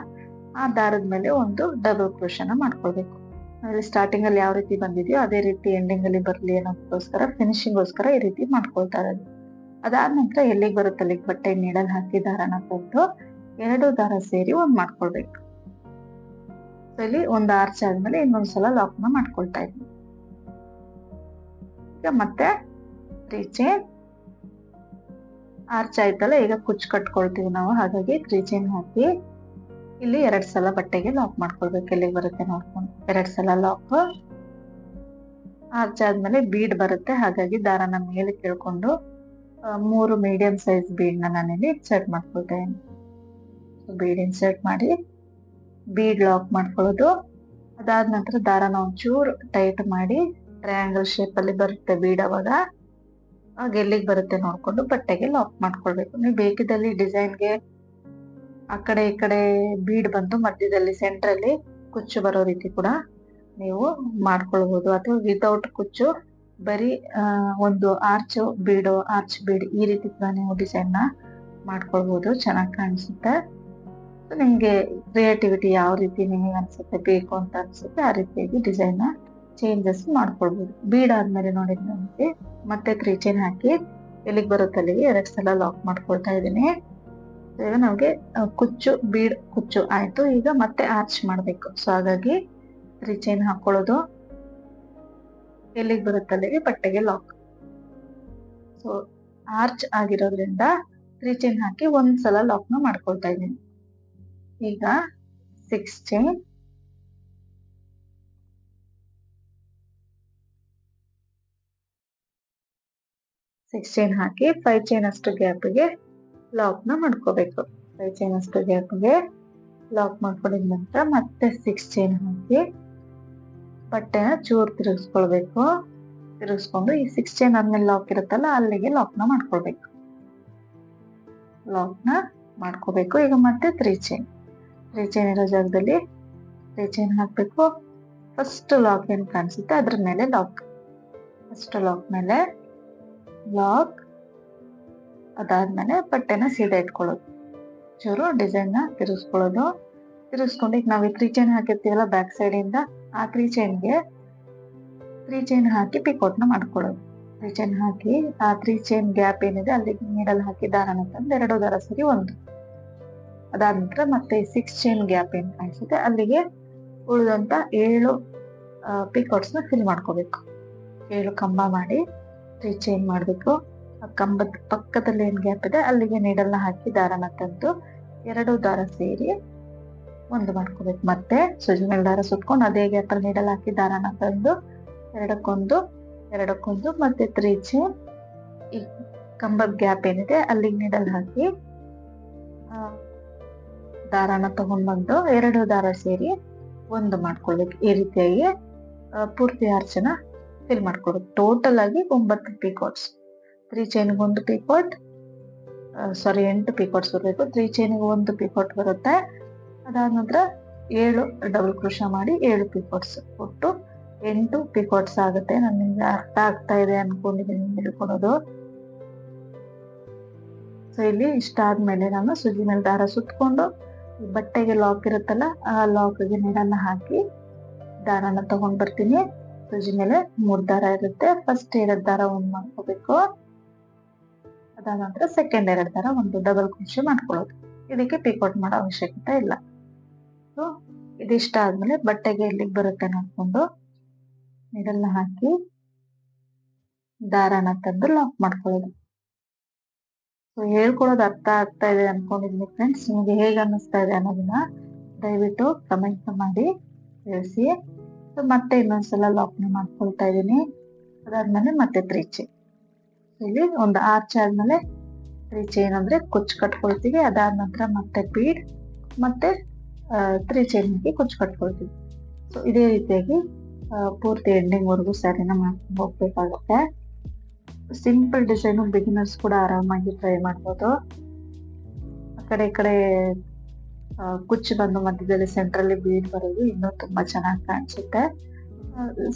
ಆ ದಾರದ ಮೇಲೆ ಒಂದು ಡಬಲ್ ಕ್ರೋಶನ ಮಾಡ್ಕೊಳ್ಬೇಕು. ಇಲ್ಲಿ ಸ್ಟಾರ್ಟಿಂಗ್ ಅಲ್ಲಿ ಯಾವ ರೀತಿ ಬಂದಿದೆಯೋ ಅದೇ ರೀತಿ ಎಂಡಿಂಗ್ ಅಲ್ಲಿ ಬರ್ಲಿ ಅನ್ನೋದಕ್ಕೋಸ್ಕರ ಫಿನಿಶಿಂಗ್ ಗೋಸ್ಕರ ಈ ರೀತಿ ಮಾಡ್ಕೊಳ್ತಾ ಇರೋದು. ಅದಾದ ನಂತರ ಎಲ್ಲಿಗೆ ಬರುತ್ತೆ ಅಲ್ಲಿಗೆ ಬಟ್ಟೆ ನೀಡಲ್ ಹಾಕಿ ದಾರನ ತಂದು 2 ದಾರ ಸೇರಿ ಒಂದ್ ಮಾಡ್ಕೊಳ್ಬೇಕು. ಇಲ್ಲಿ ಒಂದು ಆರ್ಚ್ ಆದ್ಮೇಲೆ ಇನ್ನೊಂದ್ಸಲ ಲಾಕ್ ನ ಮಾಡ್ಕೊಳ್ತಾ ಇದ್ದೀನಿ. ಈಗ ಮತ್ತೆ 3 ಚೈನ್ ಆರ್ಚ್ ಆಯ್ತಲ್ಲ, ಈಗ ಕುಚ್ಚು ಕಟ್ಕೊಳ್ತೀವಿ ನಾವು. ಹಾಗಾಗಿ 3 ಚೈನ್ ಹಾಕಿ ಇಲ್ಲಿ 2 ಸಲ ಬಟ್ಟೆಗೆ ಲಾಕ್ ಮಾಡ್ಕೊಳ್ಬೇಕು. ಎಲ್ಲಿಗೆ ಬರುತ್ತೆ ನೋಡ್ಕೊಂಡು 2 ಸಲ ಲಾಕ್. ಆರ್ಚ್ ಆದ್ಮೇಲೆ ಬೀಡ್ ಬರುತ್ತೆ, ಹಾಗಾಗಿ ದಾರನ ಮೇಲೆ ಕೇಳ್ಕೊಂಡು 3 ಮೀಡಿಯಂ ಸೈಜ್ ಬೀಡ್ ನ ನಾನಿಲ್ಲಿ ಇನ್ಸರ್ಟ್ ಮಾಡ್ಕೊಳ್ತಾ ಇದ್ದೀನಿ. ಬೀಡ್ ಇನ್ಸರ್ಟ್ ಮಾಡಿ ಬೀಡ್ ಲಾಕ್ ಮಾಡ್ಕೊಳ್ಳೋದು. ಅದಾದ ನಂತರ ದಾರನ ಒಂಚೂರು ಟೈಟ್ ಮಾಡಿ ಟ್ರಯಾಂಗಲ್ ಶೇಪ್ ಅಲ್ಲಿ ಬರುತ್ತೆ ಬೀಡ್. ಅವಾಗ ಎಲ್ಲಿಗೆ ಬರುತ್ತೆ ನೋಡ್ಕೊಂಡು ಬಟ್ಟೆಗೆ ಲಾಕ್ ಮಾಡ್ಕೊಳ್ಬೇಕು. ನೀವು ಬೇಕಿದ್ದಲ್ಲಿ ಡಿಸೈನ್ಗೆ ಆ ಕಡೆ ಈ ಕಡೆ ಬೀಡ್ ಬಂದು ಮಧ್ಯದಲ್ಲಿ ಸೆಂಟ್ರಲ್ಲಿ ಕುಚ್ಚು ಬರೋ ರೀತಿ ಕೂಡ ನೀವು ಮಾಡ್ಕೊಳ್ಬಹುದು, ಅಥವಾ ವಿತೌಟ್ ಕುಚ್ಚು ಬರೀ ಒಂದು ಆರ್ಚ್ ಬೀಡ್ ಈ ರೀತಿ ಕೂಡ ನೀವು ಡಿಸೈನ್ ನ ಮಾಡ್ಕೊಳ್ಬಹುದು. ಚೆನ್ನಾಗಿ ಕಾಣಿಸುತ್ತೆ. ನಿಮ್ಗೆ ಕ್ರಿಯೇಟಿವಿಟಿ ಯಾವ ರೀತಿ ನಿಮಗೆ ಅನ್ಸುತ್ತೆ, ಬೇಕು ಅಂತ ಅನ್ಸುತ್ತೆ ಆ ರೀತಿಯಾಗಿ ಡಿಸೈನ್ ನ ಚೇಂಜಸ್ ಮಾಡ್ಕೊಳ್ಬಹುದು. ಬೀಡ್ ಆದ್ಮೇಲೆ ನೋಡಿದ್ರೆ ಮತ್ತೆ 3 ಚೈನ್ ಹಾಕಿ ಎಲ್ಲಿಗೆ ಬರುತ್ತೆ ಅಲ್ಲಿಗೆ 2 ಸಲ ಲಾಕ್ ಮಾಡ್ಕೊಳ್ತಾ ಇದ್ದೀನಿ. ಈಗ ನಮ್ಗೆ ಕುಚ್ಚು ಆಯ್ತು. ಈಗ ಮತ್ತೆ ಆರ್ಚ್ ಮಾಡ್ಬೇಕು. ಸೊ ಹಾಗಾಗಿ 3 ಚೈನ್ ಹಾಕೊಳ್ಳೋದು, ಎಲ್ಲಿಗೆ ಬರುತ್ತೆ ಅಲ್ಲಿಗೆ ಬಟ್ಟೆಗೆ ಲಾಕ್. ಸೊ ಆರ್ಚ್ ಆಗಿರೋದ್ರಿಂದ 3 ಚೈನ್ ಹಾಕಿ ಒಂದ್ಸಲ ಲಾಕ್ ನ ಮಾಡ್ಕೊಳ್ತಾ ಇದ್ದೀನಿ. ಈಗ 6 ಚೈನ್, 6 ಚೈನ್ ಹಾಕಿ 5 ಚೈನ್ ಅಷ್ಟು ಗ್ಯಾಪ್ಗೆ ಲಾಕ್ ನ ಮಾಡ್ಕೋಬೇಕು. 5 ಚೈನ್ ಅಷ್ಟು ಗ್ಯಾಪ್ಗೆ ಲಾಕ್ ಮಾಡ್ಕೊಂಡಿದ ನಂತರ ಮತ್ತೆ 6 ಚೈನ್ ಹಾಕಿ ಬಟ್ಟೆನ ಚೂರ್ ತಿರುಗಿಸ್ಕೊಳ್ಬೇಕು. ತಿರುಗಿಸ್ಕೊಂಡು ಈ 6 ಚೈನ್ ಆದ್ಮೇಲೆ ಲಾಕ್ ಇರುತ್ತಲ್ಲ ಅಲ್ಲಿಗೆ ಲಾಕ್ ನ ಮಾಡ್ಕೊಳ್ಬೇಕು. ಲಾಕ್ ನ ಮಾಡ್ಕೋಬೇಕು. ಈಗ ಮತ್ತೆ 3 ಚೈನ್ ಇರೋ ಜಾಗದಲ್ಲಿ 3 ಚೈನ್ ಹಾಕ್ಬೇಕು. ಫಸ್ಟ್ ಲಾಕ್ ಏನ್ ಕಾಣಿಸುತ್ತೆ ಅದ್ರ ಮೇಲೆ ಲಾಕ್. ಫಸ್ಟ್ ಲಾಕ್ ಮೇಲೆ ಲಾಕ್. ಅದಾದ್ಮೇಲೆ ಬಟ್ಟೆನ ಸೀದಾ ಇಟ್ಕೊಳ್ಳೋದು, ಚೂರು ಡಿಸೈನ್ ನ ತಿರುಗಿಸ್ಕೊಳ್ಳೋದು. ತಿರುಗಿಸ್ಕೊಂಡು ಈಗ ನಾವು 3 ಚೈನ್ ಹಾಕಿರ್ತೀವಲ್ಲ ಬ್ಯಾಕ್ ಸೈಡ್ ಇಂದ ಆ 3 ಚೈನ್ಗೆ 3 ಚೈನ್ ಹಾಕಿ ಪಿಕೋಟ್ ನ ಮಾಡ್ಕೊಳ್ಳೋದು. 3 ಚೈನ್ ಹಾಕಿ ಆ 3 ಚೈನ್ ಗ್ಯಾಪ್ ಏನಿದೆ ಅಲ್ಲಿಗೆ ನೀಡಲ್ ಹಾಕಿ ದಾರನ ತಂದು 2 ದಾರ ಸರಿ ಒಂದು. ಅದಾದ ನಂತರ ಮತ್ತೆ 6 ಚೈನ್ ಗ್ಯಾಪ್ ಏನ್ ಕಾಣಿಸುತ್ತೆ ಅಲ್ಲಿಗೆ ಉಳಿದಂತ 7 ಪಿಕಾಟ್ಸ್ ನ ಫಿಲ್ ಮಾಡ್ಕೋಬೇಕು. 7 ಕಂಬ ಮಾಡಿ 3 ಚೈನ್ ಮಾಡ್ಬೇಕು. ಆ ಕಂಬದ ಪಕ್ಕದಲ್ಲಿ ಏನ್ ಗ್ಯಾಪ್ ಇದೆ ಅಲ್ಲಿಗೆ ನೀಡಲ್ ನ ಹಾಕಿ ದಾರನ ತಂದು 2 ದಾರ ಸೇರಿ ಒಂದು ಮಾಡ್ಕೋಬೇಕು. ಮತ್ತೆ ಸೂಜಿ ಮೇಲೆ ದಾರ ಸುತ್ಕೊಂಡು ಅದೇ ಗ್ಯಾಪ್ ಅಲ್ಲಿ ನೀಡಲ್ ಹಾಕಿ ದಾರನ ತಂದು ಎರಡಕ್ಕೊಂದು ಮತ್ತೆ 3 ಚೈನ್ ಈ ಕಂಬದ ಗ್ಯಾಪ್ ಏನಿದೆ ಅಲ್ಲಿಗೆ ನೀಡಲ್ ಹಾಕಿ ದಾರನ ತಗೊಂಡ್ ಬಂದು 2 ದಾರ ಸೇರಿ ಒಂದು ಮಾಡ್ಕೊಳ್ಬೇಕು. ಈ ರೀತಿಯಾಗಿ ಪೂರ್ತಿ ಆರ್ಚನ ಫಿಲ್ ಮಾಡ್ಕೊಳ್ಬೇಕು. ಟೋಟಲ್ ಆಗಿ 9 ಪಿಕಾಟ್ಸ್. 3 ಚೈನ್ಗೆ 1 ಪಿಕಾಟ್, 8 ಪಿಕಾಟ್ಸ್ ಬರಬೇಕು. 3 ಚೈನ್ಗೆ 1 ಪಿಕಾಟ್ ಬರುತ್ತೆ. ಅದಾದ ನಂತರ 7 ಡಬಲ್ ಕ್ರೋಶ ಮಾಡಿ 7 ಪಿಕಾಟ್ಸ್, ಒಟ್ಟು 8 ಪಿಕಾಟ್ಸ್ ಆಗುತ್ತೆ. ನಿಮ್ಗೆ ಅರ್ಥ ಆಗ್ತಾ ಇದೆ ಅನ್ಕೊಂಡಿದ್ದೀನಿ ಹೇಳ್ಕೊಡೋದು. ಸೊ ಇಲ್ಲಿ ಇಷ್ಟ ಆದ್ಮೇಲೆ ನಾನು ಸೂಜಿ ಮೇಲೆ ದಾರ ಸುತ್ಕೊಂಡು ಬಟ್ಟೆಗೆ ಲಾಕ್ ಇರುತ್ತಲ್ಲ ಆ ಲಾಕ್ಗೆ ನೀರನ್ನ ಹಾಕಿ ದಾರನ ತಗೊಂಡ್ ಬರ್ತೀನಿ. ಸೂಜಿ ಮೇಲೆ 3 ದಾರ ಇರುತ್ತೆ. ಫಸ್ಟ್ 2 ದಾರ ಒಂದ್ ಮಾಡ್ಕೋಬೇಕು. ಅದಾದ ನಂತರ ಸೆಕೆಂಡ್ 2 ದಾರ ಒಂದು ಡಬಲ್ ಕ್ರೋಶೆ ಮಾಡ್ಕೊಳ್ಳೋದು. ಇದಕ್ಕೆ ಪಿಕೋಟ್ ಮಾಡೋ ಅವಶ್ಯಕತೆ ಇಲ್ಲ. ಸೊ ಇದಿಷ್ಟ ಆದ್ಮೇಲೆ ಬಟ್ಟೆಗೆ ಎಲ್ಲಿಗೆ ಬರುತ್ತೆ ನೋಡ್ಕೊಂಡು ನೀಡಲ್ನ ಹಾಕಿ ದಾರನ ತಂದು ಲಾಕ್ ಮಾಡ್ಕೊಳ್ಳೋದು. ಸೊ ಹೇಳ್ಕೊಡೋದು ಅರ್ಥ ಆಗ್ತಾ ಇದೆ ಅನ್ಕೊಂಡಿದ್ದೀನಿ ಫ್ರೆಂಡ್ಸ್. ನಿಮ್ಗೆ ಹೇಗೆ ಅನ್ನಿಸ್ತಾ ಇದೆ ಅನ್ನೋದನ್ನ ದಯವಿಟ್ಟು ಕಮೆಂಟ್ ಮಾಡಿ ತಿಳಿಸಿ. ಮತ್ತೆ ಇನ್ನೊಂದ್ಸಲ ಲಾಕ್ನ ಮಾಡ್ಕೊಳ್ತಾ ಇದ್ದೀನಿ. ಅದಾದ್ಮೇಲೆ ಮತ್ತೆ 3 ಚೈನ್. ಇಲ್ಲಿ ಒಂದು 6 ಆದ್ಮೇಲೆ 3 ಚೈನ್ ಅಂದ್ರೆ ಕುಚ್ಚು ಕಟ್ಕೊಳ್ತೀವಿ. ಅದಾದ ನಂತರ ಮತ್ತೆ ಬೀಡ್ ಮತ್ತೆ 3 ಚೈನ್ ಹಾಕಿ ಕುಚ್ಚು ಕಟ್ಕೊಳ್ತೀವಿ. ಸೊ ಇದೇ ರೀತಿಯಾಗಿ ಪೂರ್ತಿ ಎಂಡಿಂಗ್ ವರ್ಗು ಸ್ಯಾರಿನ ಮಾಡ್ಕೊಂಡು ಹೋಗ್ಬೇಕಾಗುತ್ತೆ. ಸಿಂಪಲ್ ಡಿಸೈನ್, ಬಿಗಿನರ್ಸ್ ಕೂಡ ಆರಾಮಾಗಿ ಟ್ರೈ ಮಾಡ್ಬೋದು. ಆ ಕಡೆ ಈ ಕಡೆ ಕುಚ್ಚು ಬಂದು ಮಧ್ಯದಲ್ಲಿ ಸೆಂಟ್ರಲ್ಲಿ ಬೀಡ್ ಬರೋದು ಇನ್ನೂ ತುಂಬಾ ಚೆನ್ನಾಗಿ ಕಾಣಿಸುತ್ತೆ.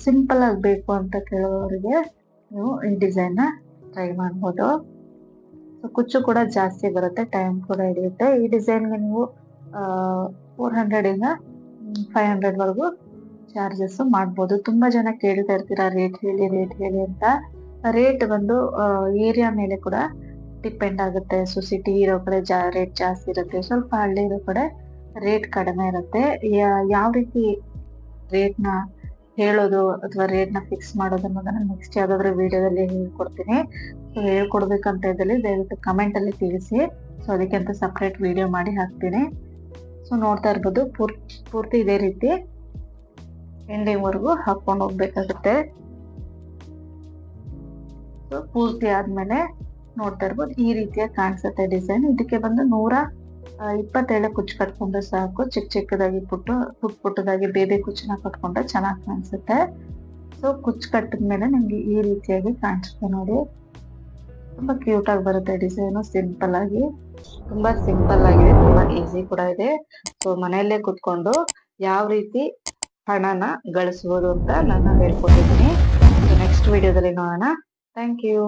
ಸಿಂಪಲ್ ಆಗಿ ಬೇಕು ಅಂತ ಕೇಳುವವರಿಗೆ ನೀವು ಈ ಡಿಸೈನ್ ನ ಟ್ರೈ ಮಾಡ್ಬೋದು. ಸೊ ಕುಚ್ಚು ಕೂಡ ಜಾಸ್ತಿ ಬರುತ್ತೆ, ಟೈಮ್ ಕೂಡ ಹಿಡಿಯುತ್ತೆ. ಈ ಡಿಸೈನ್ಗೆ ನೀವು 400 ಇಂದ 500 ವರೆಗೂ ಚಾರ್ಜಸ್ ಮಾಡ್ಬೋದು. ತುಂಬಾ ಜನ ಕೇಳ್ತಾ ಇರ್ತೀರಾ ರೇಟ್ ಹೇಳಿ ಅಂತ. ರೇಟ್ ಬಂದು ಏರಿಯಾ ಮೇಲೆ ಕೂಡ ಡಿಪೆಂಡ್ ಆಗುತ್ತೆ. ಸೊ ಸಿಟಿ ಇರೋ ಕಡೆ ರೇಟ್ ಜಾಸ್ತಿ ಇರುತ್ತೆ, ಸ್ವಲ್ಪ ಹಳ್ಳಿ ಇರೋ ಕಡೆ ರೇಟ್ ಕಡಿಮೆ ಇರುತ್ತೆ. ಯಾವ ರೀತಿ ರೇಟ್ನ ಹೇಳೋದು ಅಥವಾ ರೇಟ್ನ ಫಿಕ್ಸ್ ಮಾಡೋದು ಅನ್ನೋದನ್ನ ನೆಕ್ಸ್ಟ್ ಯಾವ್ದಾದ್ರು ವಿಡಿಯೋದಲ್ಲಿ ಹೇಳ್ಕೊಡ್ತೀನಿ. ಸೊ ಹೇಳ್ಕೊಡ್ಬೇಕಂತ ಇದ್ದಲ್ಲಿ ದಯವಿಟ್ಟು ಕಮೆಂಟ್ ಅಲ್ಲಿ ತಿಳಿಸಿ. ಸೊ ಅದಕ್ಕೆ ಅಂತ ಸಪ್ರೇಟ್ ವಿಡಿಯೋ ಮಾಡಿ ಹಾಕ್ತೀನಿ. ಸೊ ನೋಡ್ತಾ ಇರ್ಬೋದು ಪೂರ್ತಿ ಇದೇ ರೀತಿ ಎಂಡಿಂಗ್ ವರ್ಗು ಹಾಕೊಂಡು ಹೋಗ್ಬೇಕಾಗುತ್ತೆ. ಸೊ ಪೂರ್ತಿ ಆದ್ಮೇಲೆ ನೋಡ್ತಾ ಇರ್ಬೋದು ಈ ರೀತಿಯ ಕಾಣಿಸುತ್ತೆ ಡಿಸೈನ್. ಇದಕ್ಕೆ ಬಂದು 127 ಕುಚ್ಚು ಕಟ್ಕೊಂಡ್ರೆ ಸಾಕು. ಚಿಕ್ಕದಾಗಿ ಪುಟ್ಟದಾಗಿ ಬೇಬಿ ಕುಚ್ಚನ್ನ ಕಟ್ಕೊಂಡ್ರೆ ಚೆನ್ನಾಗಿ ಕಾಣಿಸುತ್ತೆ. ಸೊ ಕುಚ್ಚು ಕಟ್ಟಿದ್ಮೇಲೆ ನಿಮ್ಗೆ ಈ ರೀತಿಯಾಗಿ ಕಾಣಿಸುತ್ತೆ ನೋಡಿ. ತುಂಬಾ ಕ್ಯೂಟ್ ಆಗಿ ಬರುತ್ತೆ ಡಿಸೈನು. ಸಿಂಪಲ್ ಆಗಿದೆ, ತುಂಬಾ ಈಸಿ ಕೂಡ ಇದೆ. ಸೊ ಮನೆಯಲ್ಲೇ ಕುತ್ಕೊಂಡು ಯಾವ ರೀತಿ ಹಣನ ಗಳಿಸಬಹುದು ಅಂತ ನಾನು ಹೇಳ್ಕೊಟ್ಟಿದ್ದೀನಿ. ನೆಕ್ಸ್ಟ್ ವಿಡಿಯೋದಲ್ಲಿ ನೋಡೋಣ. Thank you.